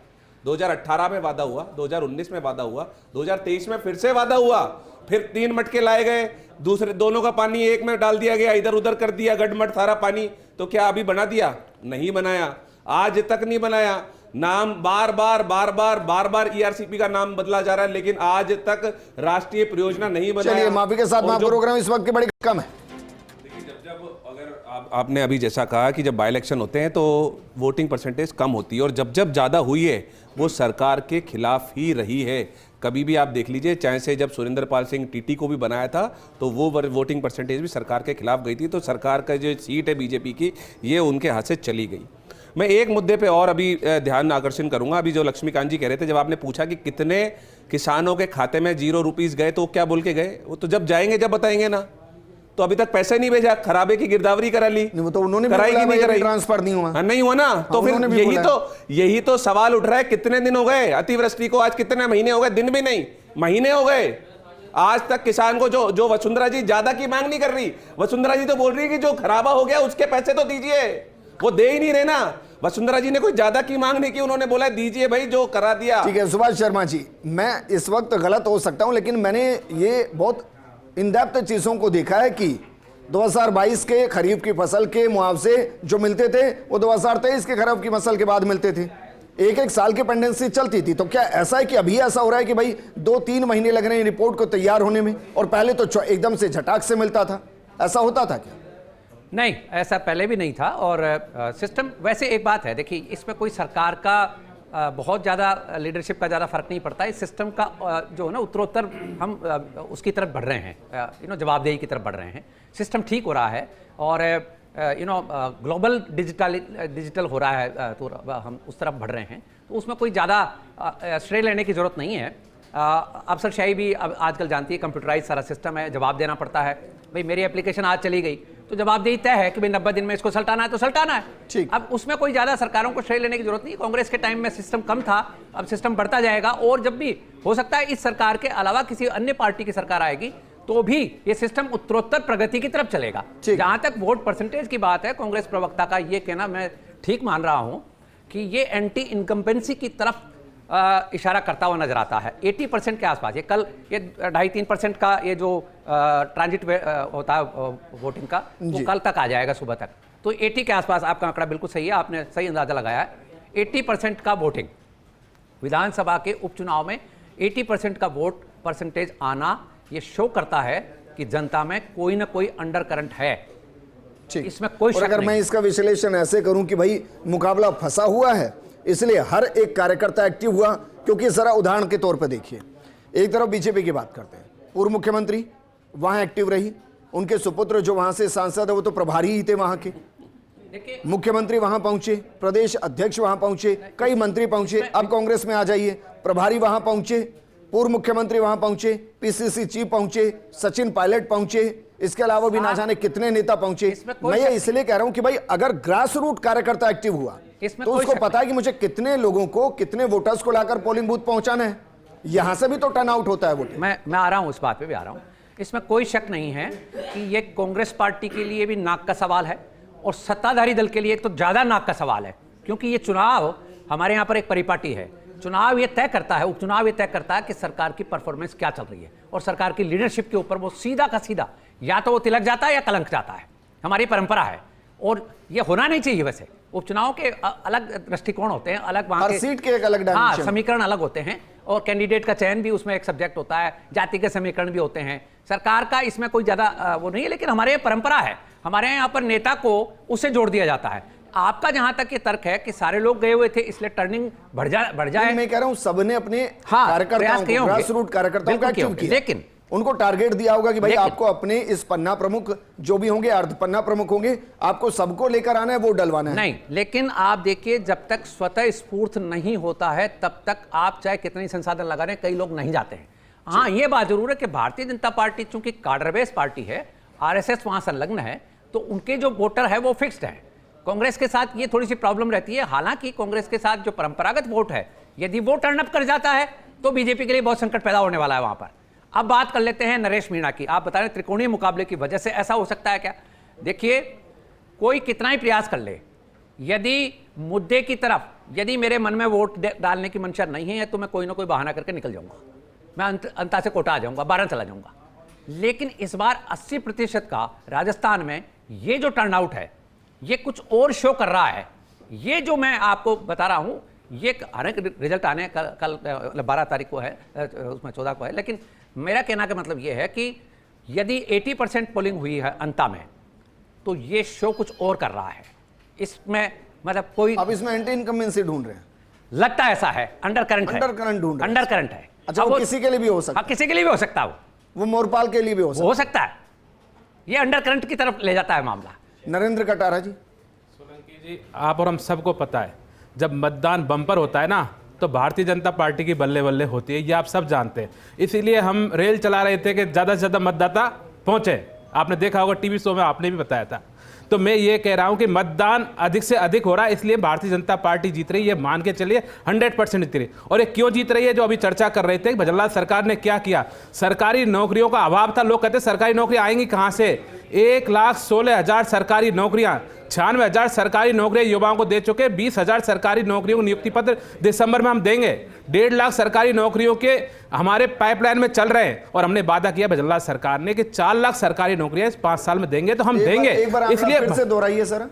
2018 में वादा हुआ, 2019 में वादा हुआ, 2023 में फिर से वादा हुआ, फिर 3 मटके लाए गए, दूसरे दोनों का पानी एक में डाल दिया गया, इधर उधर कर दिया गडमड सारा पानी। तो क्या अभी बना दिया? नहीं बनाया, आज तक नहीं बनाया। नाम बार बार ईआरसीपी का नाम बदला जा रहा है, लेकिन आज तक राष्ट्रीय परियोजना नहीं बनाया। चलिए, माफी के साथ और माफ जो- प्रोग्राम इस वक्त के बड़ी कम है। आपने अभी जैसा कहा कि जब बाई इलेक्शन होते हैं तो वोटिंग परसेंटेज कम होती है, और जब जब ज़्यादा हुई है वो सरकार के खिलाफ ही रही है। कभी भी आप देख लीजिए, चाहे से जब सुरेंद्र पाल सिंह टीटी को भी बनाया था तो वो वोटिंग परसेंटेज भी सरकार के खिलाफ गई थी। तो सरकार का जो सीट है बीजेपी की, ये उनके हाथ से चली गई। मैं एक मुद्दे पे और अभी ध्यान आकर्षण करूंगा। अभी जो लक्ष्मीकांत जी कह रहे थे, जब आपने पूछा कि कितने किसानों के खाते में 0 रुपीज़ गए, तो क्या बोल के गए? वो तो जब जाएंगे जब बताएंगे ना। तो अभी तक पैसे नहीं भेजा, खराबे की गिरदावरी करा ली, नहीं, वो तो उन्होंने भी कराई बोला कि नहीं भाई कराई? ट्रांसफर नहीं हुआ। नहीं हुआ ना। तो फिर उन्होंने भी बोला यही तो सवाल उठ रहा है, कितने दिन हो गए अतिवृष्टि को? आज कितने महीने हो गए? दिन भी नहीं, महीने हो गए। आज तक किसान को जो वसुंधरा जी ज्यादा की मांग नहीं कर रही, वसुंधरा जी तो बोल रही है कि जो खराबा हो गया उसके पैसे तो दीजिए, वो दे ही नहीं रहे ना। वसुंधरा जी ने कोई ज्यादा की मांग नहीं की, उन्होंने बोला दीजिए भाई जो करा दिया। ठीक है सुभाष शर्मा जी, मैं इस वक्त गलत हो सकता हूं, लेकिन मैंने ये बहुत इन डेप्थ चीजों को देखा है कि 2022 के खरीफ की फसल के मुआवजे जो मिलते थे वो 2023 के खरीफ की फसल के बाद मिलते थे। एक साल की पेंडेंसी चलती थी। तो क्या ऐसा है कि अभी ऐसा हो रहा है कि भाई 2-3 महीने लग रहे हैं रिपोर्ट को तैयार होने में, और पहले तो एकदम से झटाक से मिलता था? ऐसा होता था क्या? नहीं, ऐसा पहले भी नहीं था। और सिस्टम वैसे एक बात है, देखिए इसमें कोई सरकार का बहुत ज़्यादा लीडरशिप का ज़्यादा फर्क नहीं पड़ता। इस सिस्टम का जो है ना उत्तरोत्तर हम उसकी तरफ बढ़ रहे हैं, जवाबदेही की तरफ बढ़ रहे हैं। सिस्टम ठीक हो रहा है और ग्लोबल डिजिटल हो रहा है, तो हम उस तरफ बढ़ रहे हैं। तो उसमें कोई ज़्यादा श्रेय लेने की ज़रूरत नहीं है। अफसरशाही भी अब आजकल जानती है, कंप्यूटराइज सारा सिस्टम है, जवाब देना पड़ता है। भाई मेरी एप्लीकेशन आज चली गई तो जवाबदेही तय है कि भाई 90 दिन में इसको सल्टाना है तो सल्टाना है। ठीक। अब उसमें कोई ज़्यादा सरकारों को श्रेय लेने की जरूरत नहीं। कांग्रेस के टाइम में सिस्टम कम था, अब सिस्टम बढ़ता जाएगा। और जब भी हो सकता है इस सरकार के अलावा किसी अन्य पार्टी की सरकार आएगी तो भी ये सिस्टम उत्तरोत्तर प्रगति की तरफ चलेगा। जहां तक वोट परसेंटेज की बात है, कांग्रेस प्रवक्ता का ये कहना मैं ठीक मान रहा हूं कि ये एंटी इनकम्बेंसी की तरफ इशारा करता हुआ नजर आता है। 80% के आसपास, ये कल ये 2.5-3% का ये जो ट्रांजिट होता है वोटिंग का, वो कल तक आ जाएगा सुबह तक। तो 80 के आसपास आपका आंकड़ा बिल्कुल सही है, आपने सही अंदाजा लगाया है। 80% का वोटिंग विधानसभा के उपचुनाव में 80% का वोट परसेंटेज आना, ये शो करता है कि जनता में कोई ना कोई अंडर करंट है। ठीक। इसमें कोई और शक अगर नहीं। मैं इसका विश्लेषण ऐसे करूं कि भाई मुकाबला फंसा हुआ है, इसलिए हर एक कार्यकर्ता एक्टिव हुआ। क्योंकि जरा उदाहरण के तौर पर देखिए, एक तरफ बीजेपी की बात करते हैं, पूर्व मुख्यमंत्री वहां एक्टिव रही, उनके सुपुत्र जो वहां से सांसद है वो तो प्रभारी ही थे वहां के, मुख्यमंत्री वहां पहुंचे, प्रदेश अध्यक्ष वहां पहुंचे, कई मंत्री पहुंचे। अब कांग्रेस में आ जाइए, प्रभारी वहां पहुंचे, पूर्व मुख्यमंत्री वहां पहुंचे, पीसीसी चीफ पहुंचे, सचिन पायलट पहुंचे, इसके अलावा भी ना जाने कितने नेता पहुंचे। मैं ये इसलिए कह रहा हूं कि भाई अगर ग्रास रूट कार्यकर्ता एक्टिव हुआ तो उसको पता है कि मुझे कितने लोगों को, कितने वोटर्स को लाकर पोलिंग बूथ पहुंचाना है। यहां से भी तो टर्न आउट होता है वोट। मैं आ रहा हूं, इस बात पे भी आ रहा हूं। इसमें कोई शक नहीं है कि ये कांग्रेस पार्टी के लिए भी नाक का सवाल है और सत्ताधारी दल के लिए तो ज्यादा नाक का सवाल है। क्योंकि ये चुनाव हमारे यहां पर एक परिपाटी है। चुनाव ये तय करता है, उपचुनाव ये तय करता है कि सरकार की परफॉर्मेंस क्या चल रही है, और सरकार की लीडरशिप के ऊपर वो सीधा का सीधा या तो वो तिलक जाता है या कलंक जाता है। हमारी परंपरा है और ये होना नहीं चाहिए। वैसे उपचुनाव के अलग दृष्टिकोण होते हैं, अलग वहां हर सीट के एक अलग हाँ, डायमेंशन, समीकरण अलग होते हैं, और कैंडिडेट का चयन भी उसमें एक सब्जेक्ट होता है, जाति के समीकरण भी होते हैं। सरकार का इसमें कोई ज्यादा वो नहीं है, लेकिन हमारे यहाँ परंपरा है, हमारे यहाँ पर नेता को उससे जोड़ दिया जाता है। आपका जहां तक ये तर्क है कि सारे लोग गए हुए थे इसलिए टर्निंग बढ़ जाए, मैं कह रहा हूं सबने अपने हाँ, कार्यकर्ताओं प्रयास किए को, होंगे। ग्रास रूट कार्यकर्ताओं को एक्टिव किया, लेकिन उनको टारगेट दिया होगा कि भाई लेकिन आपको अपने इस पन्ना प्रमुख जो भी होंगे, अर्ध पन्ना प्रमुख होंगे, आपको सबको लेकर आना है, वोट डलवाना है। नहीं, लेकिन आप देखिए जब तक स्वतः स्फूर्त नहीं होता है तब तक आप चाहे कितने संसाधन लगा रहे हैं, कई लोग नहीं जाते हैं। हाँ, ये बात जरूर है कि भारतीय जनता पार्टी चूंकि कार्डर बेस पार्टी है, आरएसएस वहां संलग्न है, तो उनके जो वोटर है वो फिक्स्ड है। कांग्रेस के साथ ये थोड़ी सी प्रॉब्लम रहती है। हालांकि कांग्रेस के साथ जो परंपरागत वोट है, यदि वो टर्न अप कर जाता है तो बीजेपी के लिए बहुत संकट पैदा होने वाला है वहां पर। अब बात कर लेते हैं नरेश मीणा की। आप बता रहे हैं त्रिकोणीय मुकाबले की वजह से ऐसा हो सकता है क्या? देखिए, कोई कितना ही प्रयास कर ले, यदि मुद्दे की तरफ यदि मेरे मन में वोट डालने की मंशा नहीं है तो मैं कोई ना कोई बहाना करके निकल जाऊंगा, मैं अंता से कोटा आ जाऊंगा, 12 चला जाऊंगा। लेकिन इस बार 80% का राजस्थान में ये जो टर्नआउट है ये कुछ और शो कर रहा है। ये जो मैं आपको बता रहा हूं, ये अनेक रिजल्ट आने कल 12 तारीख को है, उसमें 14 को है, लेकिन मेरा कहना का मतलब ये है कि यदि 80% पोलिंग हुई है अंता में, तो ये शो कुछ और कर रहा है। इसमें मतलब कोई, आप इसमें एंटी इनकम्बेंसी ढूंढ रहे हैं, लगता है ऐसा है, अंडर करंट है, अंडर करंट ढूंढ रहे हैं। अंडर करंट है। अच्छा, वो किसी के लिए भी हो सकता है, किसी के लिए भी हो सकता है, वो मोरपाल के लिए भी हो सकता है। ये अंडर करंट की तरफ ले जाता है मामला। नरेंद्र कटारा जी, सोलंकी जी, आप और हम सबको पता है, जब मतदान बम्पर होता है ना, तो भारतीय जनता पार्टी की बल्ले बल्ले होती है, ये आप सब जानते हैं। इसीलिए हम रेल चला रहे थे कि ज़्यादा से ज़्यादा मतदाता पहुंचे। आपने देखा होगा टीवी शो में, आपने भी बताया था। तो मैं ये कह रहा हूं कि मतदान अधिक से अधिक हो रहा है, इसलिए भारतीय जनता पार्टी जीत रही है, ये मान के चलिए 100% जीत रही है। और ये क्यों जीत रही है, जो अभी चर्चा कर रहे थे, भजनलाल सरकार ने क्या किया। सरकारी नौकरियों का अभाव था, लोग कहते सरकारी नौकरी आएंगी कहां से। 1,16,000 सरकारी नौकरियां, 96,000 सरकारी नौकरियां युवाओं को दे चुके। 20,000 सरकारी नौकरियों को नियुक्ति पत्र दिसंबर में हम देंगे। 1.5 लाख सरकारी नौकरियों के हमारे पाइपलाइन में चल रहे हैं। और हमने वादा किया भजनलाल सरकार ने कि 4 लाख सरकारी नौकरियां इस 5 साल में देंगे, तो हम देंगे। इसलिए फिर से दोहराइए सर।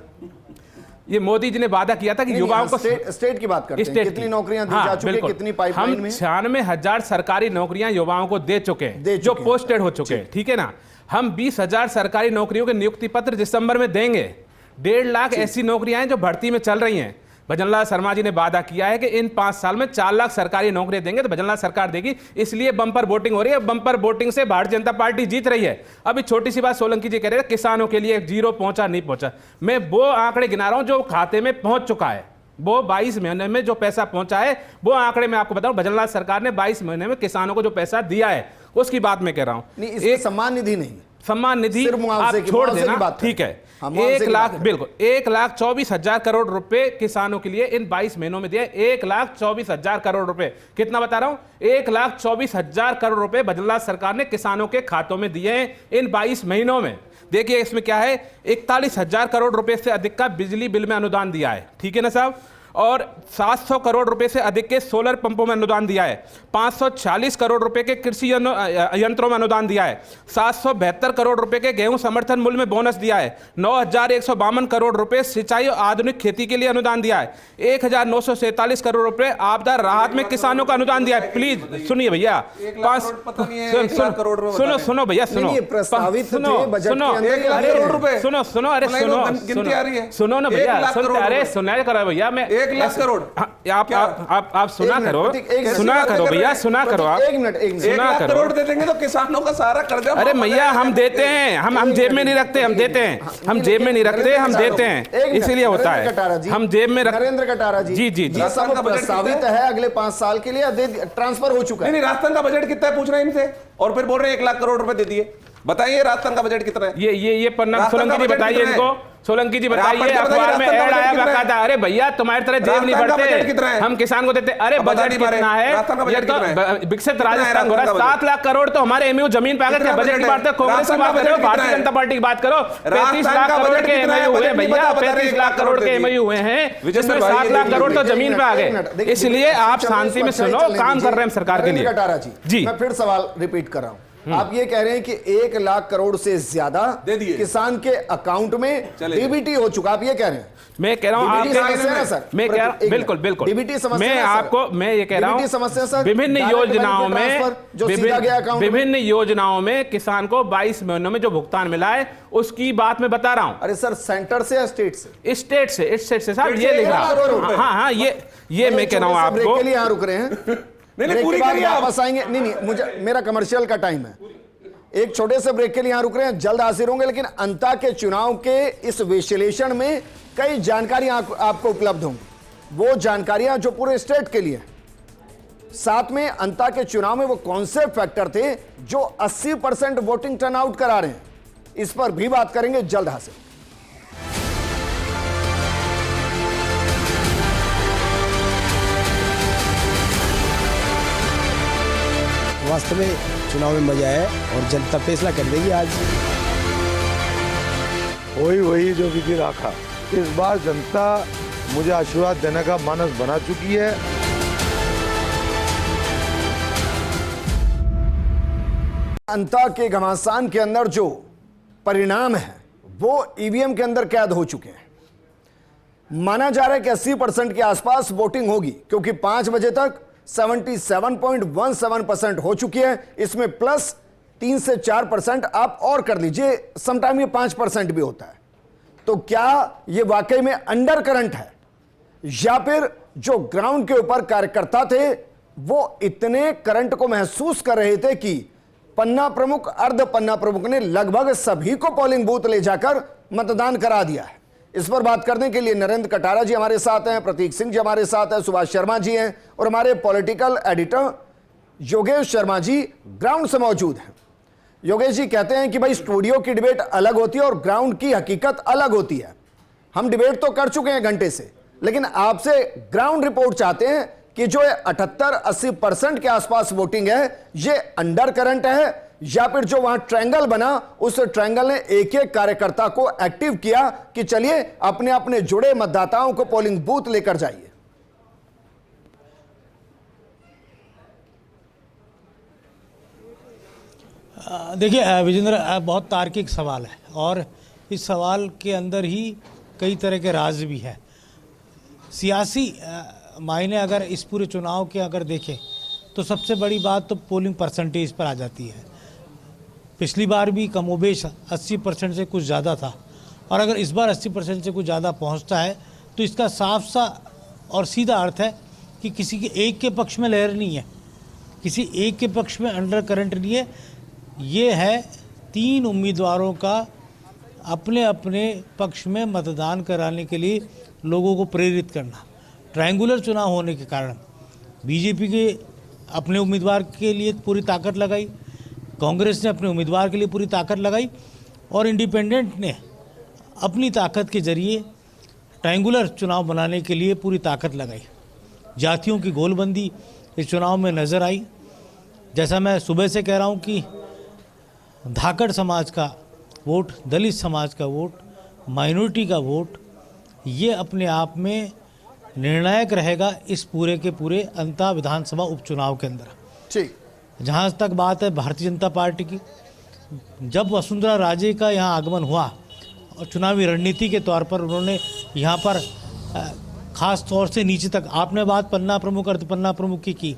ये मोदी जी ने वादा किया था कि युवाओं को स्टेट की बात करते हैं, कितनी नौकरियां दी जा चुकी है, कितनी पाइपलाइन में? 96,000 सरकारी नौकरियां युवाओं को दे चुके हैं, जो पोस्टेड हो चुके हैं, ठीक है ना। हम 20,000 सरकारी नौकरियों के नियुक्ति पत्र दिसंबर में देंगे। 1.5 लाख ऐसी नौकरियां हैं जो भर्ती में चल रही हैं। भजनलाल शर्मा जी ने वादा किया है कि इन 5 साल में 4 लाख सरकारी नौकरियां देंगे, तो भजनलाल सरकार देगी। इसलिए बम्पर वोटिंग हो रही है। बम्पर वोटिंग से भारतीय जनता पार्टी जीत रही है। अभी छोटी सी बात सोलंकी जी कह रहे हैं किसानों के लिए 0 पहुंचा नहीं पहुंचा, मैं वो आंकड़े गिना रहा हूं जो खाते में पहुंच चुका है। वो 22 महीने में जो पैसा पहुंचा है, वो आंकड़े मैं आपको बताऊं। भजनलाल सरकार ने 22 महीने में किसानों को जो पैसा दिया है, उसकी बात मैं कह रहा हूं। एक सम्मान निधि नहीं, सम्मान निधि आप छोड़ देना, ठीक है। 1 लाख, बिल्कुल 1,24,000 करोड़ रुपए किसानों के लिए इन 22 महीनों में दिए। 1,24,000 करोड़ रुपए, कितना बता रहा हूं, 1,24,000 करोड़ रुपए भजनलाल सरकार ने किसानों के खातों में दिए हैं इन 22 महीनों में। देखिए इसमें क्या है, 41,000 करोड़ रुपए से अधिक का बिजली बिल में अनुदान दिया है, ठीक है ना साहब। और 700 करोड़ रुपए से अधिक के सोलर पंपों में अनुदान दिया है। 540 करोड़ रुपए के कृषि यंत्रों में अनुदान दिया है। 772 करोड़ रुपए के गेहूं समर्थन मूल्य में बोनस दिया है। 9,152 करोड़ रुपए सिंचाई और आधुनिक खेती के लिए अनुदान दिया है। 1,947 करोड़ रुपए आपदा राहत में किसानों का अनुदान दिया है। प्लीज सुनिए भैया, सुनो भैया, सुनो ना भैया, अरे सुना करो भैया, मैं 1 लाख करोड़, आप सुना करो भैया, सुना करो आप। 1 लाख करोड़ दे देंगे तो किसानों का सारा कर्जा। अरे भैया हम देते हैं, हम जेब में नहीं रखते, हम देते हैं। हम जेब में नहीं रखते, हम देते हैं, इसीलिए होता है। हम जेब में रखते। नरेंद्र कटारा जी, जी, सब प्रस्तावित है अगले 5 साल के लिए, ट्रांसफर हो चुका है। नहीं, राजस्थान का बजट कितना है पूछ रहे हैं इनसे, और फिर बोल रहे हैं 1 लाख करोड़ रुपए दे दिए। बताइए राजस्थान का बजट कितना है? ये पन्ना सोलंकी जी बताइए इनको, सोलंकी जी बताइए। अखबार में ऐड आया बकायदा। अरे भैया तुम्हारे तरह जेब नहीं भरते, हम किसान को देते। अरे बजट कितना है, ये तो विकसित राजस्थान हो रहा है। 7 लाख करोड़ तो हमारे एमयू जमीन पे आ गए। बजट की बात करो, कांग्रेस की बात करो, भारतीय जनता पार्टी की बात करो। 35 लाख करोड़ के एमयू हुए भैया, 35 लाख करोड़ के एमयू हुए हैं, जिसमें 7 लाख करोड़ तो जमीन पे आ गए। इसलिए आप शांति में सुनो, काम कर रहे हैं सरकार के लिए। कटारा जी, मैं फिर सवाल रिपीट कर रहा हूं। आप ये कह रहे हैं कि 1 लाख करोड़ से ज्यादा दे दिए किसान के अकाउंट में डीबीटी हो चुका, आप ये कह रहे हैं? मैं कह रहा हूं समस्या सर, मैं कह रहा बिल्कुल डीबीटी समस्या, मैं आपको मैं ये कह रहा हूं समस्या सर, विभिन्न योजनाओं में किसान को 22 महीनों में जो भुगतान मिला है उसकी बात मैं बता रहा हूं। अरे सर, सेंटर से या स्टेट से? स्टेट से साहब, ये लिख रहा। हाँ, ये मैं कह रहा हूं आपको। के लिए यहां रुक रहे हैं, पूरी वापस आएंगे। नहीं, मुझे मेरा कमर्शियल का टाइम है, एक छोटे से ब्रेक के लिए यहां रुक रहे हैं, जल्द हाजिर होंगे। लेकिन अंता के चुनाव के इस विश्लेषण में कई जानकारियां आपको उपलब्ध होंगी, वो जानकारियां जो पूरे स्टेट के लिए। साथ में अंता के चुनाव में वो कौन से फैक्टर थे जो 80% वोटिंग टर्नआउट करा रहे हैं, इस पर भी बात करेंगे जल्द हाजिर। वास्तव में चुनाव में मजा है और जनता फैसला कर देगी आज। वही जो विधि रखा, इस बार जनता मुझे आशीर्वाद देने का मानस बना चुकी है। जनता के घमासान के अंदर जो परिणाम है वो ईवीएम के अंदर कैद हो चुके हैं। माना जा रहा है कि 80% के आसपास वोटिंग होगी, क्योंकि 5 बजे तक 77.17% हो चुकी है। इसमें प्लस 3 से 4% आप और कर लीजिए, समटाइम ये 5% भी होता है। तो क्या ये वाकई में अंडर करंट है, या फिर जो ग्राउंड के ऊपर कार्यकर्ता थे वो इतने करंट को महसूस कर रहे थे कि पन्ना प्रमुख, अर्ध पन्ना प्रमुख ने लगभग सभी को पोलिंग बूथ ले जाकर मतदान करा दिया है। इस पर बात करने के लिए नरेंद्र कटारा जी हमारे साथ हैं, प्रतीक सिंह जी हमारे साथ हैं, सुभाष शर्मा जी हैं और हमारे political editor Yogesh Sharma ji ground से मौजूद हैं। योगेश जी कहते हैं कि भाई स्टूडियो की डिबेट अलग होती है और ग्राउंड की हकीकत अलग होती है। हम डिबेट तो कर चुके हैं घंटे से, लेकिन आपसे ग्राउंड रिपोर्ट चाहते हैं कि जो 78-80% के आसपास वोटिंग है ये अंडर करंट है, या फिर जो वहां ट्रायंगल बना उस ट्रायंगल ने एक एक कार्यकर्ता को एक्टिव किया कि चलिए अपने अपने जुड़े मतदाताओं को पोलिंग बूथ लेकर जाइए। देखिए विजेंद्र, बहुत तार्किक सवाल है और इस सवाल के अंदर ही कई तरह के राज भी है। सियासी मायने अगर इस पूरे चुनाव के अगर देखें तो सबसे बड़ी बात तो पोलिंग परसेंटेज पर आ जाती है। पिछली बार भी कमोबेश 80% से कुछ ज़्यादा था और अगर इस बार 80% से कुछ ज़्यादा पहुंचता है तो इसका साफ सा और सीधा अर्थ है कि किसी के एक के पक्ष में लहर नहीं है, किसी एक के पक्ष में अंडर करंट नहीं है। ये है 3 उम्मीदवारों का अपने अपने पक्ष में मतदान कराने के लिए लोगों को प्रेरित करना। ट्रायंगुलर चुनाव होने के कारण बीजेपी के अपने उम्मीदवार के लिए पूरी ताकत लगाई, कांग्रेस ने अपने उम्मीदवार के लिए पूरी ताकत लगाई और इंडिपेंडेंट ने अपनी ताकत के जरिए ट्रायंगुलर चुनाव बनाने के लिए पूरी ताकत लगाई। जातियों की गोलबंदी इस चुनाव में नज़र आई। जैसा मैं सुबह से कह रहा हूँ कि धाकड़ समाज का वोट, दलित समाज का वोट, माइनॉरिटी का वोट, ये अपने आप में निर्णायक रहेगा इस पूरे के पूरे अंता विधानसभा उपचुनाव के अंदर। ठीक, जहाँ तक बात है भारतीय जनता पार्टी की, जब वसुंधरा राजे का यहाँ आगमन हुआ और चुनावी रणनीति के तौर पर उन्होंने यहाँ पर ख़ास तौर से नीचे तक, आपने बात पन्ना प्रमुख, अर्ध पन्ना प्रमुख की,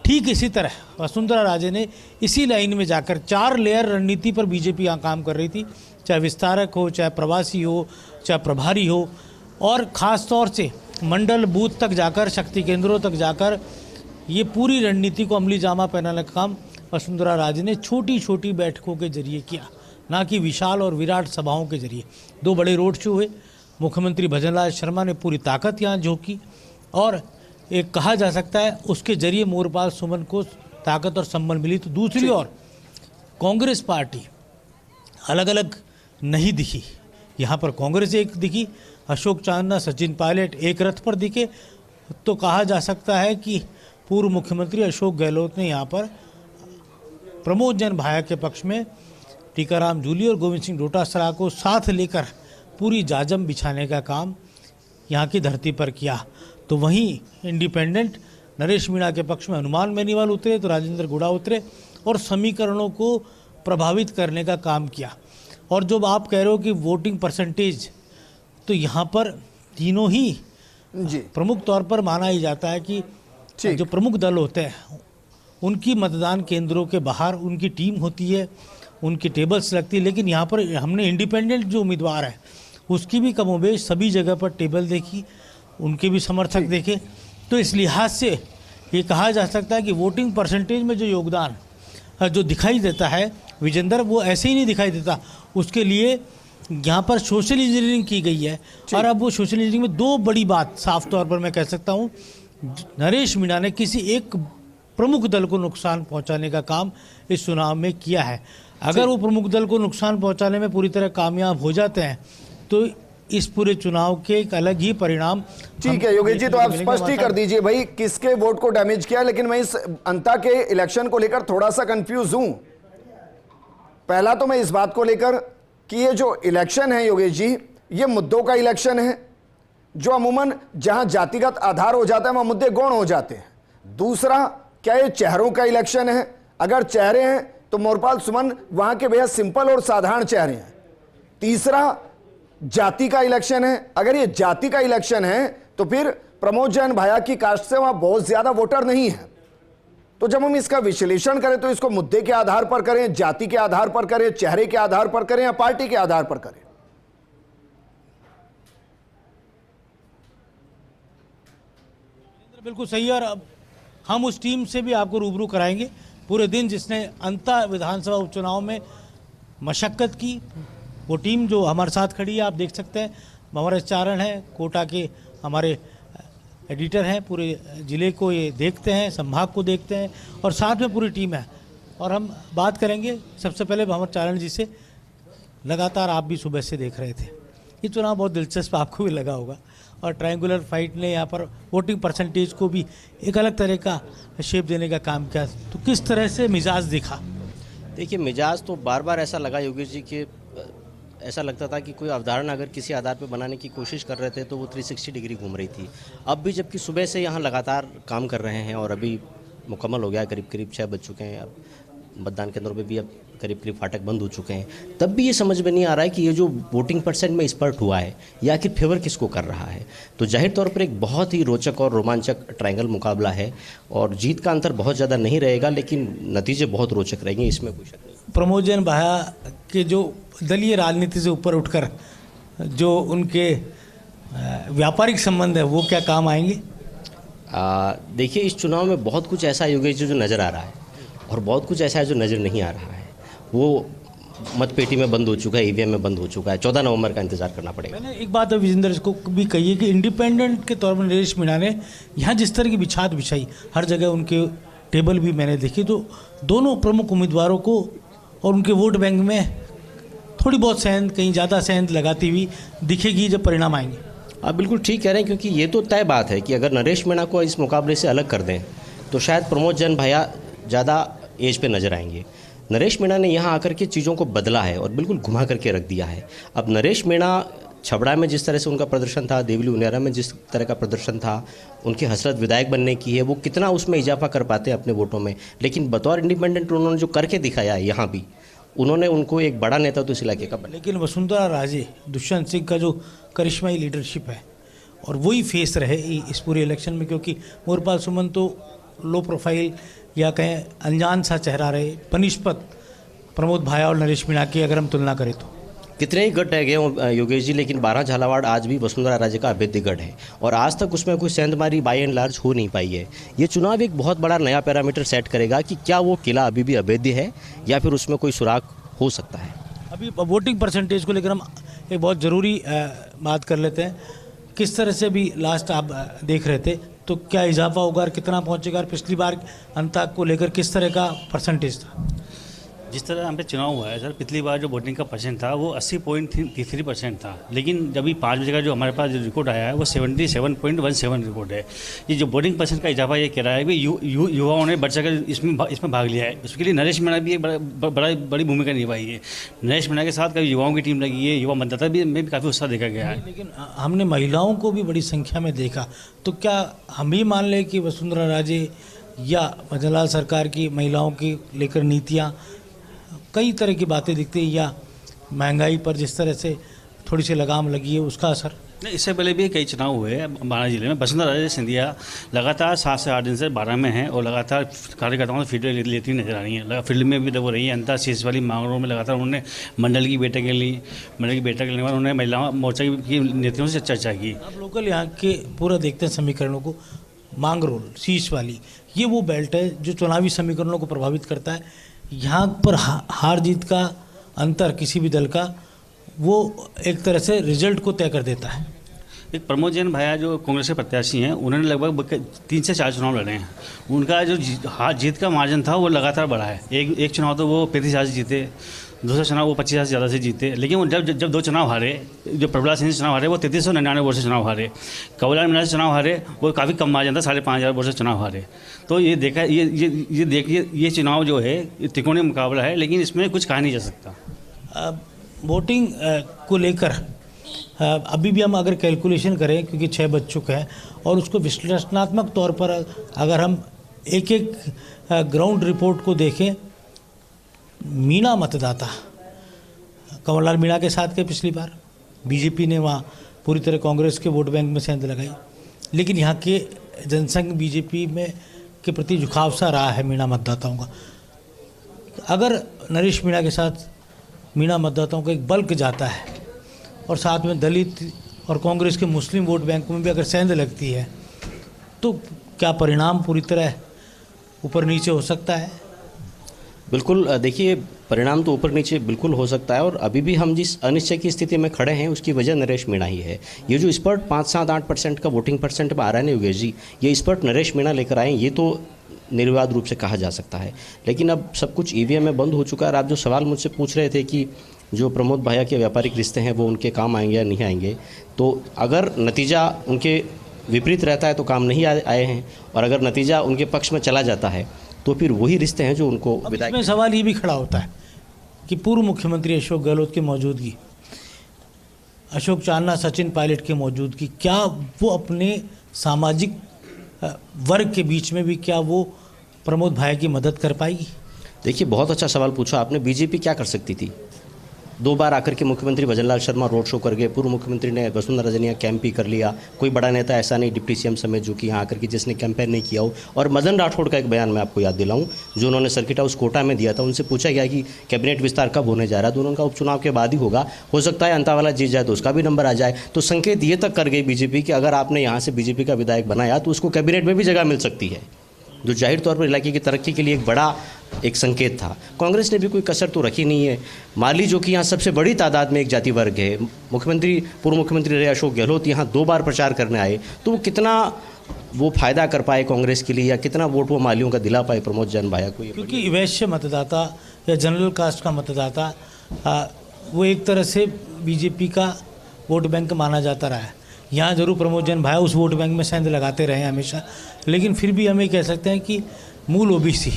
ठीक इसी तरह वसुंधरा राजे ने इसी लाइन में जाकर 4 लेयर रणनीति पर बीजेपी यहाँ काम कर रही थी, चाहे विस्तारक हो, चाहे प्रवासी हो, चाहे प्रभारी हो, और ख़ास तौर से मंडल बूथ तक जाकर, शक्ति केंद्रों तक जाकर ये पूरी रणनीति को अमली जामा पहनाने का काम वसुंधरा राजे ने छोटी छोटी बैठकों के जरिए किया, ना कि विशाल और विराट सभाओं के जरिए। 2 बड़े रोड शो हुए, मुख्यमंत्री भजनलाल शर्मा ने पूरी ताकत यहाँ झोंकी और एक कहा जा सकता है उसके जरिए मोरपाल सुमन को ताकत और सम्मान मिली। तो दूसरी ओर कांग्रेस पार्टी अलग अलग नहीं दिखी। यहाँ पर कांग्रेस एक दिखी, अशोक चांदना, सचिन पायलट एक रथ पर दिखे। तो कहा जा सकता है कि पूर्व मुख्यमंत्री अशोक गहलोत ने यहाँ पर प्रमोद जैन भाया के पक्ष में टीकाराम जूली और गोविंद सिंह डोटासरा को साथ लेकर पूरी जाजम बिछाने का काम यहाँ की धरती पर किया। तो वहीं इंडिपेंडेंट नरेश मीणा के पक्ष में हनुमान बेनीवाल उतरे, तो राजेंद्र गुड़ा उतरे और समीकरणों को प्रभावित करने का काम किया। और जो आप कह रहे हो कि वोटिंग परसेंटेज, तो यहाँ पर तीनों ही जी प्रमुख तौर पर माना ही जाता है कि जो प्रमुख दल होते हैं उनकी मतदान केंद्रों के बाहर उनकी टीम होती है, उनकी टेबल्स लगती है। लेकिन यहाँ पर हमने इंडिपेंडेंट जो उम्मीदवार है उसकी भी कमोबेश सभी जगह पर टेबल देखी, उनके भी समर्थक देखे। तो इस लिहाज से ये कहा जा सकता है कि वोटिंग परसेंटेज में जो योगदान जो दिखाई देता है विजेंद्र, वो ऐसे ही नहीं दिखाई देता। उसके लिए यहाँ पर सोशल इंजीनियरिंग की गई है। और अब वो सोशल इंजीनियरिंग में 2 बड़ी बात साफ तौर पर मैं कह सकता हूँ, नरेश मीणा ने किसी एक प्रमुख दल को नुकसान पहुँचाने का काम इस चुनाव में किया है। अगर वो प्रमुख दल को नुकसान पहुँचाने में पूरी तरह कामयाब हो जाते हैं तो इस पूरे चुनाव के एक अलग ही परिणाम ठीक है योगेश जी, तो आप स्पष्ट ही कर दीजिए भाई किसके वोट को डैमेज किया। लेकिन मैं इस अंता के इलेक्शन को लेकर थोड़ा सा कंफ्यूज हूं। पहला तो मैं इस बात को लेकर कि ये जो इलेक्शन है योगेश जी, ये मुद्दों का इलेक्शन है, जो अमूमन जहां जातिगत आधार हो जाता है वहां मुद्दे गौण हो जाते हैं। दूसरा, क्या ये चेहरों का इलेक्शन है? अगर चेहरे हैं तो मोरपाल सुमन वहां के बेहद सिंपल और साधारण चेहरे हैं। तीसरा, जाति का इलेक्शन है। अगर ये जाति का इलेक्शन है तो फिर प्रमोद जैन भाया की कास्ट से वहां बहुत ज्यादा वोटर नहीं है। तो जब हम इसका विश्लेषण करें तो इसको मुद्दे के आधार पर करें, जाति के आधार पर करें, चेहरे के आधार पर करें या पार्टी के आधार पर करें? बिल्कुल सही है। और अब हम उस टीम से भी आपको रूबरू कराएंगे पूरे दिन जिसने अंता विधानसभा उपचुनाव में मशक्कत की। वो टीम जो हमारे साथ खड़ी है, आप देख सकते हैं हमारे चारण हैं, कोटा के हमारे एडिटर हैं, पूरे ज़िले को ये देखते हैं, संभाग को देखते हैं और साथ में पूरी टीम है। और हम बात करेंगे सबसे पहले भंवर चारण जी से। लगातार आप भी सुबह से देख रहे थे, ये चुनाव बहुत दिलचस्प आपको भी लगा होगा और ट्रायंगुलर फाइट ने यहाँ पर वोटिंग परसेंटेज को भी एक अलग तरह का शेप देने का काम किया। तो किस तरह से मिजाज दिखा? देखिए, मिजाज तो बार बार ऐसा लगा योगेश जी कि ऐसा लगता था कि कोई अवधारणा अगर किसी आधार पर बनाने की कोशिश कर रहे थे तो वो 360 डिग्री घूम रही थी। अब भी जबकि सुबह से यहाँ लगातार काम कर रहे हैं और अभी मुकम्मल हो गया, करीब करीब 6 बज चुके हैं। अब मतदान केंद्रों पे भी अब करीब करीब फाटक बंद हो चुके हैं, तब भी ये समझ में नहीं आ रहा है कि ये जो वोटिंग परसेंट में स्पर्ट हुआ है या आखिर फेवर किसको कर रहा है। तो जाहिर तौर पर एक बहुत ही रोचक और रोमांचक ट्रायंगल मुकाबला है और जीत का अंतर बहुत ज़्यादा नहीं रहेगा, लेकिन नतीजे बहुत रोचक रहेंगे, इसमें कोई शक नहीं। प्रमोद जैन भाया के जो दलीय राजनीति से ऊपर उठकर जो उनके व्यापारिक संबंध है वो क्या काम आएंगे? देखिए, इस चुनाव में बहुत कुछ ऐसा योगेश जी जो नज़र आ रहा है और बहुत कुछ ऐसा है जो नज़र नहीं आ रहा है। वो मतपेटी में बंद हो चुका है, ईवीएम में बंद हो चुका है। 14 नवंबर का इंतजार करना पड़ेगा। मैंने एक बात विजेंद्र को भी कही है कि इंडिपेंडेंट के तौर पर नरेश मीणा ने यहाँ जिस तरह की बिछात बिछाई, हर जगह उनके टेबल भी मैंने देखी, तो दोनों प्रमुख उम्मीदवारों को और उनके वोट बैंक में थोड़ी बहुत सेंध, कहीं ज़्यादा सेंध लगाती हुई दिखेगी जब परिणाम आएंगे। आप बिल्कुल ठीक कह रहे हैं, क्योंकि ये तो तय बात है कि अगर नरेश मीणा को इस मुकाबले से अलग कर दें तो शायद प्रमोद जैन भैया ज़्यादा एज पे नज़र आएंगे। नरेश मीणा ने यहाँ आकर के चीज़ों को बदला है और बिल्कुल घुमा करके रख दिया है। अब नरेश मीणा छबड़ा में जिस तरह से उनका प्रदर्शन था, देवली उनियारा में जिस तरह का प्रदर्शन था, उनकी हसरत विधायक बनने की है, वो कितना उसमें इजाफा कर पाते हैं अपने वोटों में। लेकिन बतौर इंडिपेंडेंट उन्होंने जो करके दिखाया है यहाँ भी, उन्होंने उनको एक बड़ा नेता तो इस इलाके का बना। लेकिन वसुंधरा राजे, दुष्यंत सिंह का जो करिश्माई लीडरशिप है और वही फेस रहे इस पूरे इलेक्शन में, क्योंकि मोरपाल सुमन तो लो प्रोफाइल या कहें अनजान सा चेहरा रहे बनिस्पत प्रमोद भाया और नरेश मीणा की अगर हम तुलना करें तो। कितने ही गढ़ रह गए योगेश जी, लेकिन 12 झालावाड़ आज भी वसुंधरा राजे का अभेद्य गढ़ है और आज तक उसमें कोई सेंधमारी बाई एंड लार्ज हो नहीं पाई है। ये चुनाव एक बहुत बड़ा नया पैरामीटर सेट करेगा कि क्या वो किला अभी भी अभेद्य है या फिर उसमें कोई सुराग हो सकता है। अभी वोटिंग परसेंटेज को लेकर हम एक बहुत ज़रूरी बात कर लेते हैं। किस तरह से भी लास्ट आप देख रहे थे, तो क्या इजाफा होगा और कितना पहुंचेगा? और पिछली बार अंता को लेकर किस तरह का परसेंटेज था? जिस तरह यहाँ पे चुनाव हुआ है सर, पिछली बार जो वोटिंग का परसेंट था वो 80.33% था, लेकिन जब 5 बजे का जो हमारे पास जो रिकॉर्ड आया है वो 77.17 रिकॉर्ड है। ये जो वोटिंग परसेंट का इजाफा ये कह रहा है कि युवाओं ने बढ़ चढ़कर इसमें भाग लिया है। उसके लिए नरेश मीणा भी एक बड़ी भूमिका निभाई है। नरेश मीणा के साथ कभी युवाओं की टीम लगी है, युवा मतदाता में भी काफ़ी उत्साह देखा गया है। लेकिन हमने महिलाओं को भी बड़ी संख्या में देखा, तो क्या हम भी मान लें कि वसुंधरा राजे या मदनलाल सरकार की महिलाओं की लेकर नीतियाँ, कई तरह की बातें दिखती है, या महंगाई पर जिस तरह से थोड़ी सी लगाम लगी है उसका असर? नहीं, इससे पहले भी कई चुनाव हुए हैं बारां जिले में। वसुंधरा राजे सिंधिया लगातार 7 से 8 दिन से बारां में हैं और लगातार कार्यकर्ताओं से फीडबैक लेती हुई नजर आ रही हैं। फील्ड में भी जब वो रही है, अंतर शीर्ष वाली मांगों में लगातार उन्होंने मंडल की बैठक ली। मंडल की बैठक लेने के बाद उन्होंने महिला मोर्चा की नेताओं से चर्चा की। आप लोकल यहाँ के पूरा देखते हैं समीकरणों को, मांग रोल शीर्ष वाली, ये वो बेल्ट है जो चुनावी समीकरणों को प्रभावित करता है। यहाँ पर हार जीत का अंतर किसी भी दल का वो एक तरह से रिजल्ट को तय कर देता है। एक प्रमोद जैन भैया जो कांग्रेस के प्रत्याशी हैं, उन्होंने लगभग 3 से 4 चुनाव लड़े हैं। उनका जो हार जीत का मार्जिन था वो लगातार बढ़ा है। एक चुनाव तो वो 35,000 जीते, दूसरा चुनाव वो 25,000 से ज़्यादा से जीते, लेकिन वो जब दो चुनाव हारे, जो प्रबला सिंह से चुनाव हारे वो 3399 वोट से चुनाव हारे, कंवरलाल मीणा से चुनाव हारे वो काफ़ी कम मार्जिन था, 5,500 वोट से चुनाव हारे। तो ये देखा ये देखिए ये चुनाव जो है त्रिकोणीय मुकाबला है, लेकिन इसमें कुछ कहा नहीं जा सकता। वोटिंग को लेकर अभी भी हम अगर कैलकुलेशन करें, क्योंकि 6 बज चुका है, और उसको विश्लेषणात्मक तौर पर अगर हम एक एक ग्राउंड रिपोर्ट को देखें, मीणा मतदाता कंवरलाल मीणा के साथ के पिछली बार बीजेपी ने वहाँ पूरी तरह कांग्रेस के वोट बैंक में सेंध लगाई, लेकिन यहाँ के जनसंघ बीजेपी में के प्रति झुकाव सा रहा है मीणा मतदाताओं का। अगर नरेश मीणा के साथ मीणा मतदाताओं का एक बल्क जाता है और साथ में दलित और कांग्रेस के मुस्लिम वोट बैंक में भी अगर सेंध लगती है, तो क्या परिणाम पूरी तरह ऊपर नीचे हो सकता है? बिल्कुल, देखिए परिणाम तो ऊपर नीचे बिल्कुल हो सकता है, और अभी भी हम जिस अनिश्चय की स्थिति में खड़े हैं उसकी वजह नरेश मीणा ही है। ये जो स्पर्ट 5-7-8% का वोटिंग परसेंट में आ रहा है ना योगेश जी, ये स्पर्ट नरेश मीणा लेकर आए, ये तो निर्विवाद रूप से कहा जा सकता है। लेकिन अब सब कुछ ईवीएम में बंद हो चुका है। और आप जो सवाल मुझसे पूछ रहे थे कि जो प्रमोद भैया के व्यापारिक रिश्ते हैं वो उनके काम आएंगे या नहीं आएंगे, तो अगर नतीजा उनके विपरीत रहता है तो काम नहीं आए हैं, और अगर नतीजा उनके पक्ष में चला जाता है तो फिर वही रिश्ते हैं जो उनको विदाई। इसमें सवाल ये भी खड़ा होता है कि पूर्व मुख्यमंत्री अशोक गहलोत की मौजूदगी, अशोक चांदना, सचिन पायलट की मौजूदगी, क्या वो अपने सामाजिक वर्ग के बीच में भी क्या वो प्रमोद भाई की मदद कर पाएगी? देखिए, बहुत अच्छा सवाल पूछा आपने। बीजेपी क्या कर सकती थी? 2 बार आकर के मुख्यमंत्री भजनलाल शर्मा रोड शो कर गए, पूर्व मुख्यमंत्री ने वसुंधरा रजनिया कैंप भी कर लिया, कोई बड़ा नेता ऐसा नहीं डिप्टी सीएम समेत जो कि यहाँ आकर के जिसने कैंपेन नहीं किया हो। और मदन राठौड़ का एक बयान मैं आपको याद दिलाऊं जो उन्होंने सर्किट हाउस कोटा में दिया था, उनसे पूछा गया कि कैबिनेट विस्तार कब होने जा रहा है, तो उनका उपचुनाव के बाद ही होगा, हो सकता है अंतावाला जीत जाए तो उसका भी नंबर आ जाए। तो संकेत ये तक कर गई बीजेपी कि अगर आपने यहाँ से बीजेपी का विधायक बनाया तो उसको कैबिनेट में भी जगह मिल सकती है, जो जाहिर तौर पर इलाके की तरक्की के लिए एक बड़ा एक संकेत था। कांग्रेस ने भी कोई कसर तो रखी नहीं है। माली जो कि यहाँ सबसे बड़ी तादाद में एक जाति वर्ग है, मुख्यमंत्री पूर्व मुख्यमंत्री रहे अशोक गहलोत यहाँ 2 बार प्रचार करने आए, तो वो कितना वो फायदा कर पाए कांग्रेस के लिए, या कितना वोट वो मालियों का दिला पाए प्रमोद जैन भाया को? क्योंकि वैश्य मतदाता या जनरल कास्ट का मतदाता वो एक तरह से बीजेपी का वोट बैंक माना जाता रहा है। यहाँ जरूर प्रमोद जैन भाया उस वोट बैंक में सेंध लगाते रहे हमेशा, लेकिन फिर भी हम ये कह सकते हैं कि मूल ओबीसी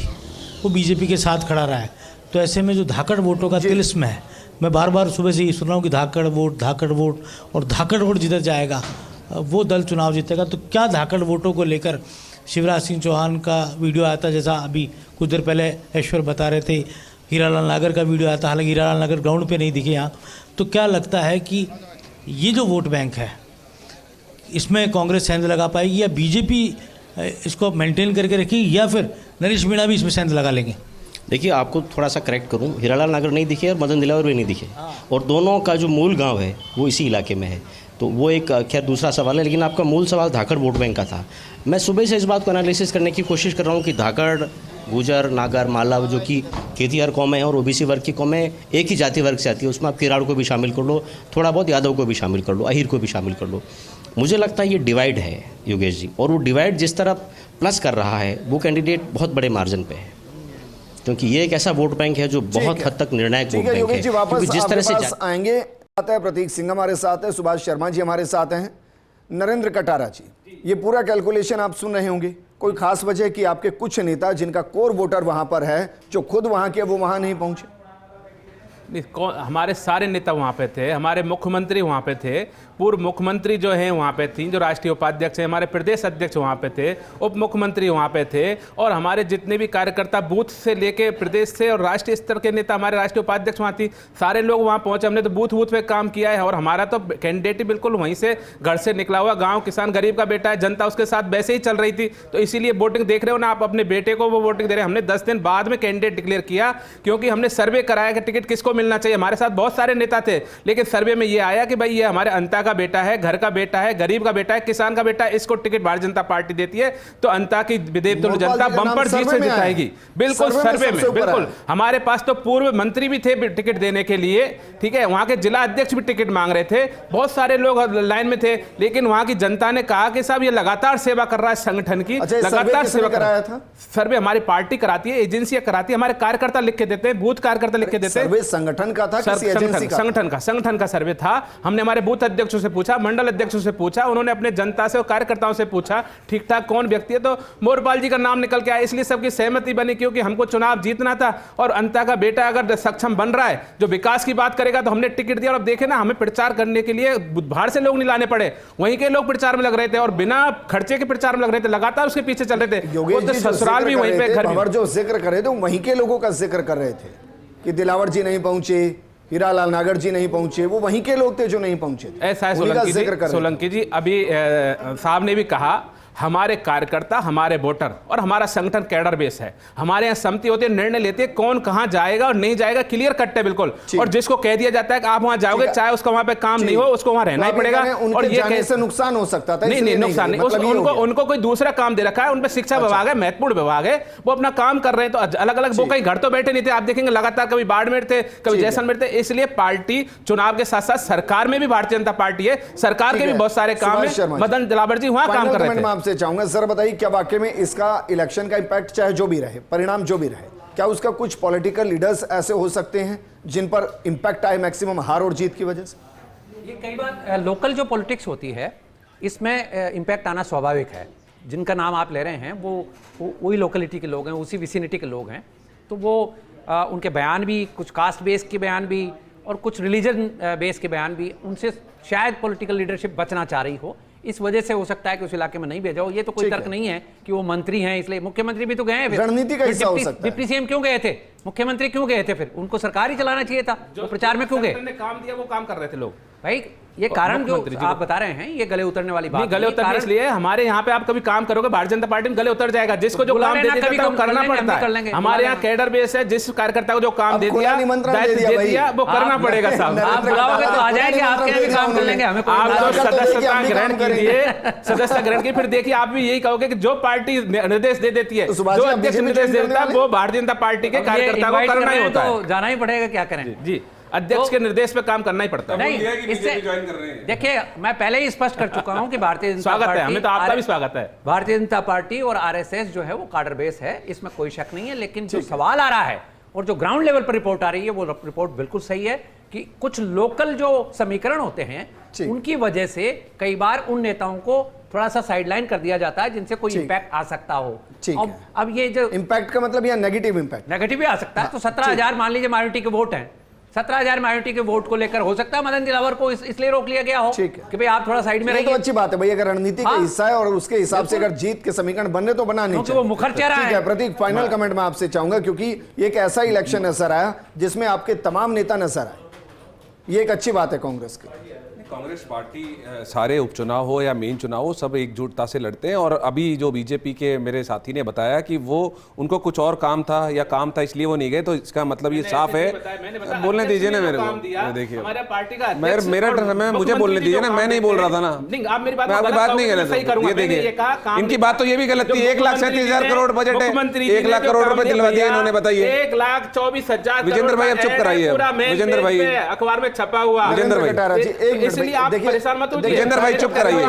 वो बीजेपी के साथ खड़ा रहा है। तो ऐसे में जो धाकड़ वोटों का तिलिस्म है, मैं बार बार सुबह से ये सुन रहा हूँ कि धाकड़ वोट और धाकड़ वोट जिधर जाएगा वो दल चुनाव जीतेगा। तो क्या धाकड़ वोटों को लेकर शिवराज सिंह चौहान का वीडियो आया था, जैसा अभी कुछ देर पहले ऐश्वर बता रहे थे, हीरालाल नागर का वीडियो आया था, हालांकि हीरालाल नागर ग्राउंड पे नहीं दिखे यहाँ। तो क्या लगता है कि ये जो वोट बैंक है इसमें कांग्रेस सेंध लगा पाएगी, या बीजेपी इसको मेंटेन करके रखेगी, या फिर नरेश मीणा भी इसमें सेंध लगा लेंगे? देखिए, आपको थोड़ा सा करेक्ट करूं, हीरालाल नागर नहीं दिखे और मदन दिलावर भी नहीं दिखे, और दोनों का जो मूल गांव है वो इसी इलाके में है। तो वो एक खैर दूसरा सवाल है, लेकिन आपका मूल सवाल धाकड़ वोट बैंक का था। मैं सुबह से इस बात को एनालिसिस करने की कोशिश कर रहा हूँ कि धाकड़, गुजर, नागर, माला जो कि खेतिहर कौमें हैं और ओबीसी वर्ग की कौमें एक ही जाति वर्ग से आती है, उसमें आप किराड़ को भी शामिल कर लो, थोड़ा बहुत यादव को भी शामिल कर लो, अहीर को भी शामिल कर लो। मुझे लगता है ये डिवाइड है योगेश जी, और वो डिवाइड जिस तरफ प्लस कर रहा है वो कैंडिडेट बहुत बड़े मार्जिन पे है, क्योंकि ये एक ऐसा वोट बैंक है जो बहुत हद तक निर्णायक वोट बैंक है। क्योंकि जिस तरह से आएंगे प्रतीक सिंह हमारे साथ है, सुभाष शर्मा जी हमारे साथ हैं, नरेंद्र कटारा जी, ये पूरा कैलकुलेशन आप सुन रहे होंगे। कोई खास वजह कि आपके कुछ नेता जिनका कोर वोटर वहां पर है, जो खुद वहां के, वो वहां नहीं पहुंचे? हमारे सारे नेता वहाँ पे थे, हमारे मुख्यमंत्री वहाँ पे थे, पूर्व मुख्यमंत्री जो हैं वहाँ पे थी, जो राष्ट्रीय उपाध्यक्ष हैं, हमारे प्रदेश अध्यक्ष वहाँ पे थे, उप मुख्यमंत्री वहाँ पे थे, और हमारे जितने भी कार्यकर्ता बूथ से लेके प्रदेश से और राष्ट्रीय स्तर के नेता, हमारे राष्ट्रीय उपाध्यक्ष वहाँ थी, सारे लोग वहाँ पहुँचे। हमने तो बूथ पे काम किया है, और हमारा तो कैंडिडेट ही बिल्कुल वहीं से घर से निकला हुआ, गाँव किसान गरीब का बेटा है, जनता उसके साथ वैसे ही चल रही थी। तो इसीलिए वोटिंग देख रहे हो ना आप, अपने बेटे को वो वोटिंग दे रहे हैं। हमने 10 दिन बाद में कैंडिडेट डिक्लेयर किया, क्योंकि हमने सर्वे कराया कि टिकट किसको मिलना चाहिए। हमारे साथ बहुत सारे नेता थे, लेकिन सर्वे में ये आया कि भाई ये हमारे अंता का बेटा है, घर का बेटा है, गरीब का बेटा है, किसान का बेटा है, इसको टिकट भारतीय जनता पार्टी देती है तो अंता की विदेश जनता बम्पर जीत से जिताएगी। बिल्कुल सर्वे में बिल्कुल। हमारे पास तो पूर्व मंत्री भी थे टिकट देने के लिए, ठीक है, वहां के जिला अध्यक्ष भी टिकट मांग रहे थे, बहुत सारे लोग लाइन में थे, लेकिन वहां की जनता ने कहा कि साहब ये लगातार सेवा कर रहा है संगठन की, लगातार सेवा कराया था। सर्वे हमारी पार्टी कराती है, एजेंसियां कराती है, हमारे कार्यकर्ता लिख के देते हैं, बूथ कार्यकर्ता लिख के देते हैं। संगठन का था, किसी एजेंसी का? संगठन का सर्वे था। हमने हमारे बूथ अध्यक्षों से पूछा, मंडल अध्यक्षों से पूछा, उन्होंने अपने जनता से और कार्यकर्ताओं से पूछा ठीक ठाक कौन व्यक्ति है, तो मोरपाल जी का नाम निकल के आया, इसलिए सबकी सहमति बनी, क्योंकि हमको चुनाव जीतना था और अंता का बेटा अगर सक्षम बन रहा है, जो विकास की बात करेगा, तो हमने टिकट दिया। और अब देखे ना, हमें प्रचार करने के लिए बाहर से लोग नहीं लाने पड़े, वहीं के लोग प्रचार में लग रहे थे और बिना खर्चे के प्रचार में लग रहे थे, लगातार उसके पीछे चल रहे थे। ससुराल भी वहीं पे, घर भी। जो जिक्र करे थे वहीं के लोगों का जिक्र कर रहे थे कि दिलावर जी नहीं पहुंचे, हीरालाल नागर जी नहीं पहुंचे, वो वहीं के लोग थे जो नहीं पहुंचे। ऐसा है सोलंकी जी, अभी साहब ने भी कहा हमारे कार्यकर्ता, हमारे वोटर और हमारा संगठन कैडर बेस है। हमारे यहाँ समिति होती है, निर्णय लेती है कौन कहां जाएगा और नहीं जाएगा, क्लियर कट है बिल्कुल। और जिसको कह दिया जाता है कि आप वहां जाओगे, चाहे उसका वहां पे काम नहीं हो, उसको वहां रहना ही पड़ेगा। और ये कैसे नुकसान हो सकता था? नहीं, नुकसान नहीं, उनको कोई दूसरा काम दे रखा है, उनपे शिक्षा विभाग है, महत्वपूर्ण विभाग है, वो अपना काम कर रहे हैं। तो अलग अलग वो कहीं घर तो बैठे नहीं थे, आप देखेंगे लगातार कभी बाड़मेर थे, कभी जैसलमेर थे। इसलिए पार्टी चुनाव के साथ साथ सरकार में भी भारतीय जनता पार्टी है, सरकार के भी बहुत सारे काम है। मदन दिलावर जी वहां काम कर रहे थे। मैं आपसे चाहूंगा सर बताइए, क्या वाकई में इसका इलेक्शन का इंपैक्ट, चाहे जो भी रहे, परिणाम जो भी रहे, क्या उसका कुछ पॉलिटिकल लीडर्स ऐसे हो सकते हैं जिन पर इंपैक्ट आए मैक्सिमम हार और जीत की वजह से? ये कई बार लोकल जो पॉलिटिक्स होती है इसमें इंपैक्ट आना स्वाभाविक है। जिनका नाम आप ले रहे हैं वो वही लोकेलिटी के लोग हैं, उसी विसिनिटी के लोग हैं, तो वो उनके बयान भी, कुछ कास्ट बेस के बयान भी और कुछ रिलीजन बेस के बयान भी, उनसे शायद पॉलिटिकल लीडरशिप बचना चाह रही हो, इस वजह से हो सकता है कि उस इलाके में नहीं भेजा हो। ये तो कोई तर्क नहीं है कि वो मंत्री हैं इसलिए, मुख्यमंत्री भी तो गए हैं, रणनीति का हिस्सा हो सकता है। डिप्टी सीएम क्यों गए थे, मुख्यमंत्री क्यों गए थे, फिर उनको सरकार ही चलाना चाहिए था, वो प्रचार में क्यों गए? काम दिया वो काम कर रहे थे लोग भाई। ये कारण जो आप बता रहे हैं, ये गले उतरने वाली बात गले उतरने इसलिए हमारे यहाँ पे आप कभी काम करोगे भारतीय जनता पार्टी में गले उतर जाएगा, जिसको जो काम दे दिया वो करना पड़ता है। हमारे यहाँ कैडर बेस है, जिस कार्यकर्ता को जो काम दे दिया, दायित्व दे दिया, वो करना पड़ेगा साहब। आप बुलाओगे तो आ जाएंगे, आपके यहाँ भी काम कर लेंगे। हमें आप जो सदस्यता ग्रहण कीजिए, सदस्यता ग्रहण की, फिर देखिए आप भी यही कहोगे कि जो पार्टी निर्देश दे देती है, जो अध्यक्ष निर्देश देता है, वो भारतीय जनता पार्टी के कार्यकर्ता को करना ही होता है। जाना ही पड़ेगा, क्या करें जी, अध्यक्ष के निर्देश पे काम करना ही पड़ता है। नहीं, इससे देखिए मैं पहले ही स्पष्ट कर चुका हूं कि भारतीय जनता पार्टी, स्वागत है, हमें तो आपका भी स्वागत है। भारतीय जनता पार्टी और आरएसएस जो है वो कार्डर बेस है, इसमें कोई शक नहीं है। लेकिन जो सवाल आ रहा है और जो ग्राउंड लेवल पर रिपोर्ट आ रही है, वो रिपोर्ट बिल्कुल सही है कि कुछ लोकल जो समीकरण होते हैं उनकी वजह से कई बार उन नेताओं को थोड़ा सा साइडलाइन कर दिया जाता है, जिनसे कोई इंपैक्ट आ सकता हो। अब ये जो इंपैक्ट का मतलब यह नेगेटिव इंपैक्ट, नेगेटिव भी आ सकता है। तो 17,000 मान लीजिए माइनॉरिटी के वोट हैं, 17,000 माइनॉरिटी के वोट को लेकर हो सकता है मदन दिलावर को इसलिए रोक लिया गया हो कि भाई आप थोड़ा साइड में रहिए। तो अच्छी बात है भाई, अगर रणनीति का हिस्सा है और उसके हिसाब से अगर जीत के समीकरण बनने तो बनाने चाहिए। वो मुखर चेहरा है। प्रतीक, फाइनल कमेंट मैं आपसे चाहूंगा, क्योंकि एक ऐसा इलेक्शन नजर आया जिसमें आपके तमाम नेता नजर आए, ये एक अच्छी बात है कांग्रेस की। कांग्रेस पार्टी सारे उपचुनाव हो या मेन चुनाव हो, सब एकजुटता से लड़ते हैं। और अभी जो बीजेपी के मेरे साथी ने बताया कि वो उनको कुछ और काम था या काम था इसलिए वो नहीं गए, तो इसका मतलब ये साफ है। बोलने दीजिए ना मेरे को, देखिए मेरा टर्न है, मुझे बोलने दीजिए ना, मैं नहीं बोल रहा था ना, मैं आपकी बात नहीं गलत। ये देखिए इनकी बात तो ये भी गलत थी, 1,37,000 करोड़ बजट है, 1 लाख करोड़ रुपए दिलवा दिए इन्होंने, बताइए। 1,24,000 विजेंद्र भाई अब चुप कराइए, विजेंद्र भाई अखबार में छपा हुआ, विजेंद्र भाई इसलिए आप परेशान मत होइए। विजेंद्र भाई चुप कराइए,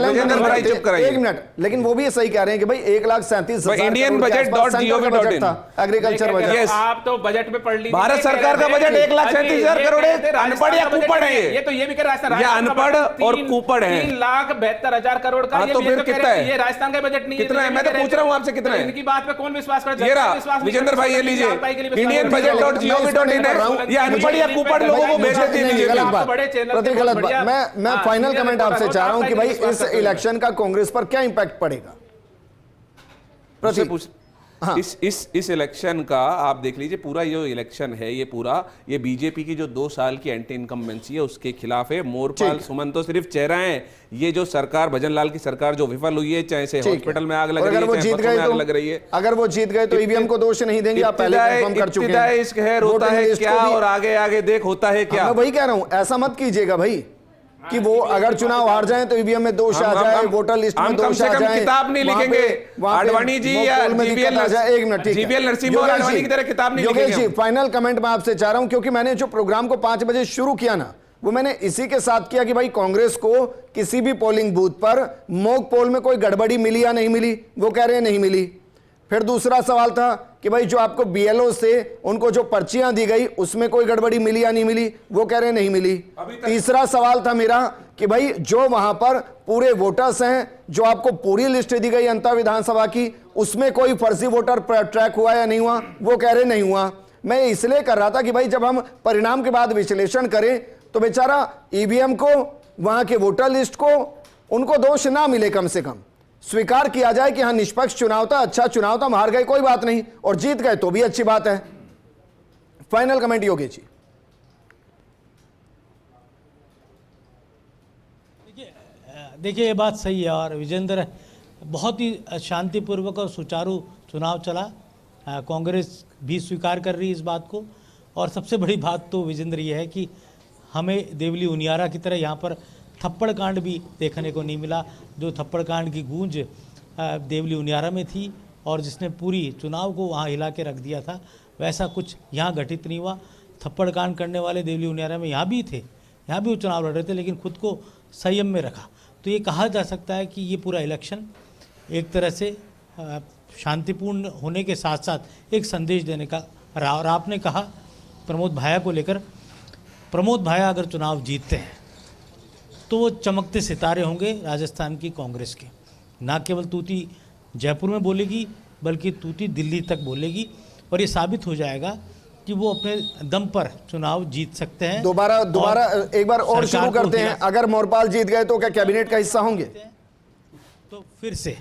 विजेंद्र भाई चुप कराइए, 1 मिनट। लेकिन वो भी सही कह रहे हैं कि भाई 1,37,000 इंडियन बजट.gov.in एग्रीकल्चर बजट। आप तो बजट में पढ़ लीजिए, भारत सरकार का बजट 1,37,000 करोड़ है। अनपढ़ या कुपड़ है ये तो ये भी कह राजस्थान, ये अनपढ़ और कुपड़ है। 3,72,000 करोड़ का, तो फिर कितना है? ये राजस्थान का बजट नहीं है। कितना है? मैं तो पूछ रहा हूँ आपसे, कितना है? इनकी बात पे कौन विश्वास करता है? ये रहा विजेंद्र भाई, ये लीजिए इंडियन बजट.gov.in है। ये अनपढ़ या कुपड़ लोगों को भेज देती है। गलत बात। मैं फाइनल कमेंट आपसे चाह रहा हूं कि भाई इस इलेक्शन का कांग्रेस पर क्या इंपैक्ट पड़ेगा? हाँ। इस इलेक्शन का आप देख लीजिए, पूरा जो इलेक्शन है ये बीजेपी की जो 2 साल की एंटी इनकम्बेंसी है उसके खिलाफ है। मोरपाल सुमन तो सिर्फ चेहरा है, ये जो सरकार भजन लाल की सरकार जो विफल हुई है, चाहे से हॉस्पिटल में आग लग रही है, आग लग रही है, अगर वो जीत गए तो ईवीएम को दोष नहीं देंगे, आप पहले कंफर्म कर चुके हैं। इश्क है, रोता है क्या और आगे आगे देख होता है क्या। मैं वही कह रहा हूं, ऐसा मत कीजिएगा भाई, कि वो अगर चुनाव हार जाए तो ईवीएम में दोष आ जाए, वोटर लिस्ट में दोष आ जाए, किताब नहीं लिखेंगे आडवाणी जी या एक मिनट, जीवीएल नरसिम्हा और आडवाणी की तरह किताब नहीं लिखेंगे। जी फाइनल कमेंट मैं आपसे चाह रहा हूं, क्योंकि मैंने जो प्रोग्राम को 5 बजे शुरू किया ना, वो मैंने इसी के साथ किया कि भाई कांग्रेस को किसी भी पोलिंग बूथ पर मॉक पोल में कोई गड़बड़ी मिली या नहीं मिली, वो कह रहे हैं नहीं मिली। फिर दूसरा सवाल था कि भाई जो आपको बीएलओ से उनको जो पर्चियां दी गई उसमें कोई गड़बड़ी मिली या नहीं मिली, वो कह रहे हैं नहीं मिली। तीसरा सवाल था मेरा कि भाई जो वहां पर पूरे वोटर्स हैं, जो आपको पूरी लिस्ट दी गई अंतर विधानसभा की, उसमें कोई फर्जी वोटर ट्रैक हुआ या नहीं हुआ, वो कह रहे नहीं हुआ। मैं इसलिए कर रहा था कि भाई जब हम परिणाम के बाद विश्लेषण करें तो बेचारा ईवीएम को, वहां के वोटर लिस्ट को, उनको दोष ना मिले, कम से कम स्वीकार किया जाए कि हाँ निष्पक्ष चुनाव था, अच्छा चुनाव था, हम हार गए कोई बात नहीं, और जीत गए तो भी अच्छी बात है। Final comment Yogesh ji. देखिए ये बात सही है, और विजेंद्र बहुत ही शांतिपूर्वक और सुचारू चुनाव चला, कांग्रेस भी स्वीकार कर रही है इस बात को। और सबसे बड़ी बात तो विजेंद्र ये है कि हमें देवली उनियारा की तरह यहाँ पर थप्पड़ कांड भी देखने को नहीं मिला। जो थप्पड़ कांड की गूंज देवली उनियारा में थी और जिसने पूरी चुनाव को वहाँ हिला के रख दिया था, वैसा कुछ यहाँ घटित नहीं हुआ। थप्पड़ कांड करने वाले देवली उनियारा में यहाँ भी थे, यहाँ भी वो चुनाव लड़ रहे थे, लेकिन खुद को संयम में रखा। तो ये कहा जा सकता है कि ये पूरा इलेक्शन एक तरह से शांतिपूर्ण होने के साथ साथ एक संदेश देने का रहा। और आपने कहा प्रमोद भाया को लेकर, प्रमोद भाया अगर चुनाव जीतते हैं तो वो चमकते सितारे होंगे राजस्थान की कांग्रेस के। ना केवल तूती जयपुर में बोलेगी बल्कि तूती दिल्ली तक बोलेगी, और ये साबित हो जाएगा कि वो अपने दम पर चुनाव जीत सकते हैं। दोबारा एक बार और शुरू करते हैं। अगर मोरपाल जीत गए तो क्या कैबिनेट का हिस्सा होंगे? तो फिर से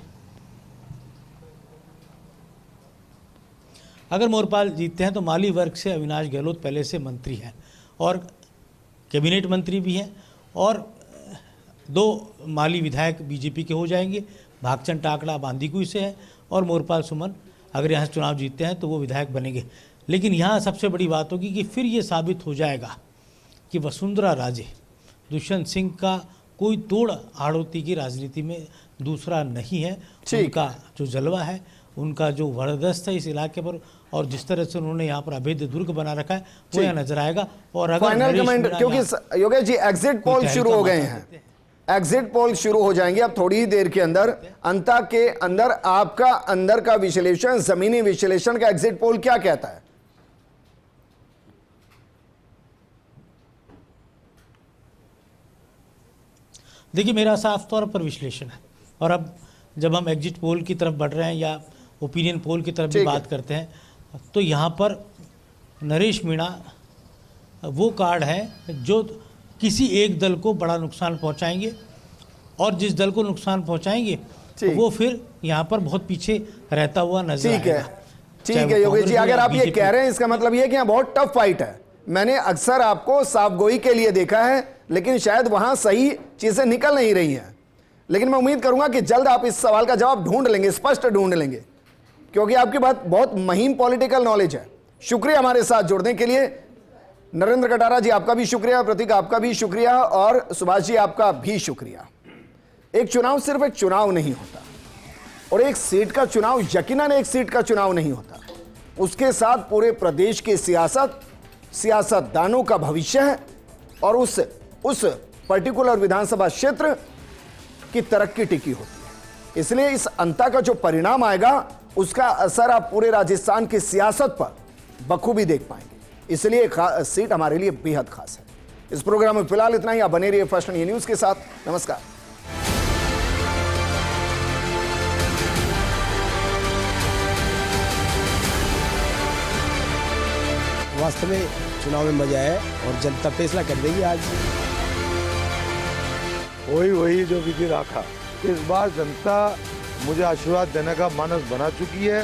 अगर मोरपाल जीतते हैं तो माली वर्ग से अविनाश गहलोत पहले से मंत्री हैं और कैबिनेट मंत्री भी हैं, और 2 माली विधायक बीजेपी के हो जाएंगे। भागचंद टाकड़ा बांदीकुई से है और मोरपाल सुमन अगर यहाँ चुनाव जीतते हैं तो वो विधायक बनेंगे। लेकिन यहाँ सबसे बड़ी बात होगी कि फिर ये साबित हो जाएगा कि वसुंधरा राजे, दुष्यंत सिंह का कोई तोड़ हाड़ौती की राजनीति में दूसरा नहीं है। उनका जो जलवा है, उनका जो वर्चस्व है इस इलाके पर, और जिस तरह से उन्होंने यहाँ पर अभेद्य दुर्ग बना रखा है, वो यहाँ नजर आएगा। और अगर फाइनल कमेंट, क्योंकि योगेश जी एग्जिट पोल शुरू हो गए हैं, एग्जिट पोल शुरू हो जाएंगे अब थोड़ी ही देर के अंदर। अंता के अंदर आपका अंदर का विश्लेषण, जमीनी विश्लेषण का एग्जिट पोल क्या कहता है? देखिए मेरा साफ तौर पर विश्लेषण है, और अब जब हम एग्जिट पोल की तरफ बढ़ रहे हैं या ओपिनियन पोल की तरफ भी बात करते हैं, तो यहाँ पर नरेश मीणा वो कार्ड है जो किसी एक दल को बड़ा नुकसान पहुँचाएंगे, और जिस दल को नुकसान पहुँचाएंगे तो वो फिर यहाँ पर बहुत पीछे रहता हुआ नजर आएगा। ठीक है योगेश जी, अगर आप ये कह रहे हैं इसका मतलब ये कि यहाँ बहुत टफ फाइट है। मैंने अक्सर आपको साफगोई के लिए देखा है, लेकिन शायद वहां सही चीजें निकल नहीं रही हैं। लेकिन मैं उम्मीद करूंगा कि जल्द आप इस सवाल का जवाब ढूंढ लेंगे, स्पष्ट ढूंढ लेंगे, क्योंकि आपकी बात बहुत महीन पॉलिटिकल नॉलेज है। शुक्रिया हमारे साथ जुड़ने के लिए। नरेंद्र कटारा जी आपका भी शुक्रिया, प्रतीक आपका भी शुक्रिया, और सुभाष जी आपका भी शुक्रिया। एक चुनाव सिर्फ एक चुनाव नहीं होता, और एक सीट का चुनाव यकीनन एक सीट का चुनाव नहीं होता। उसके साथ पूरे प्रदेश की सियासतदानों का भविष्य है, और उस पर्टिकुलर विधानसभा क्षेत्र की तरक्की टिकी होती है। इसलिए इस अंता का जो परिणाम आएगा उसका असर आप पूरे राजस्थान की सियासत पर बखूबी देख पाएंगे। इसलिए सीट हमारे लिए बेहद खास है। इस प्रोग्राम में फिलहाल इतना ही। आप बने रहिए फर्स्ट न्यूज के साथ। नमस्कार। वास्तव में चुनाव में मजा है और जनता फैसला कर देगी आज। वही जो विधि रखा, इस बार जनता मुझे आशीर्वाद देने का मानस बना चुकी है।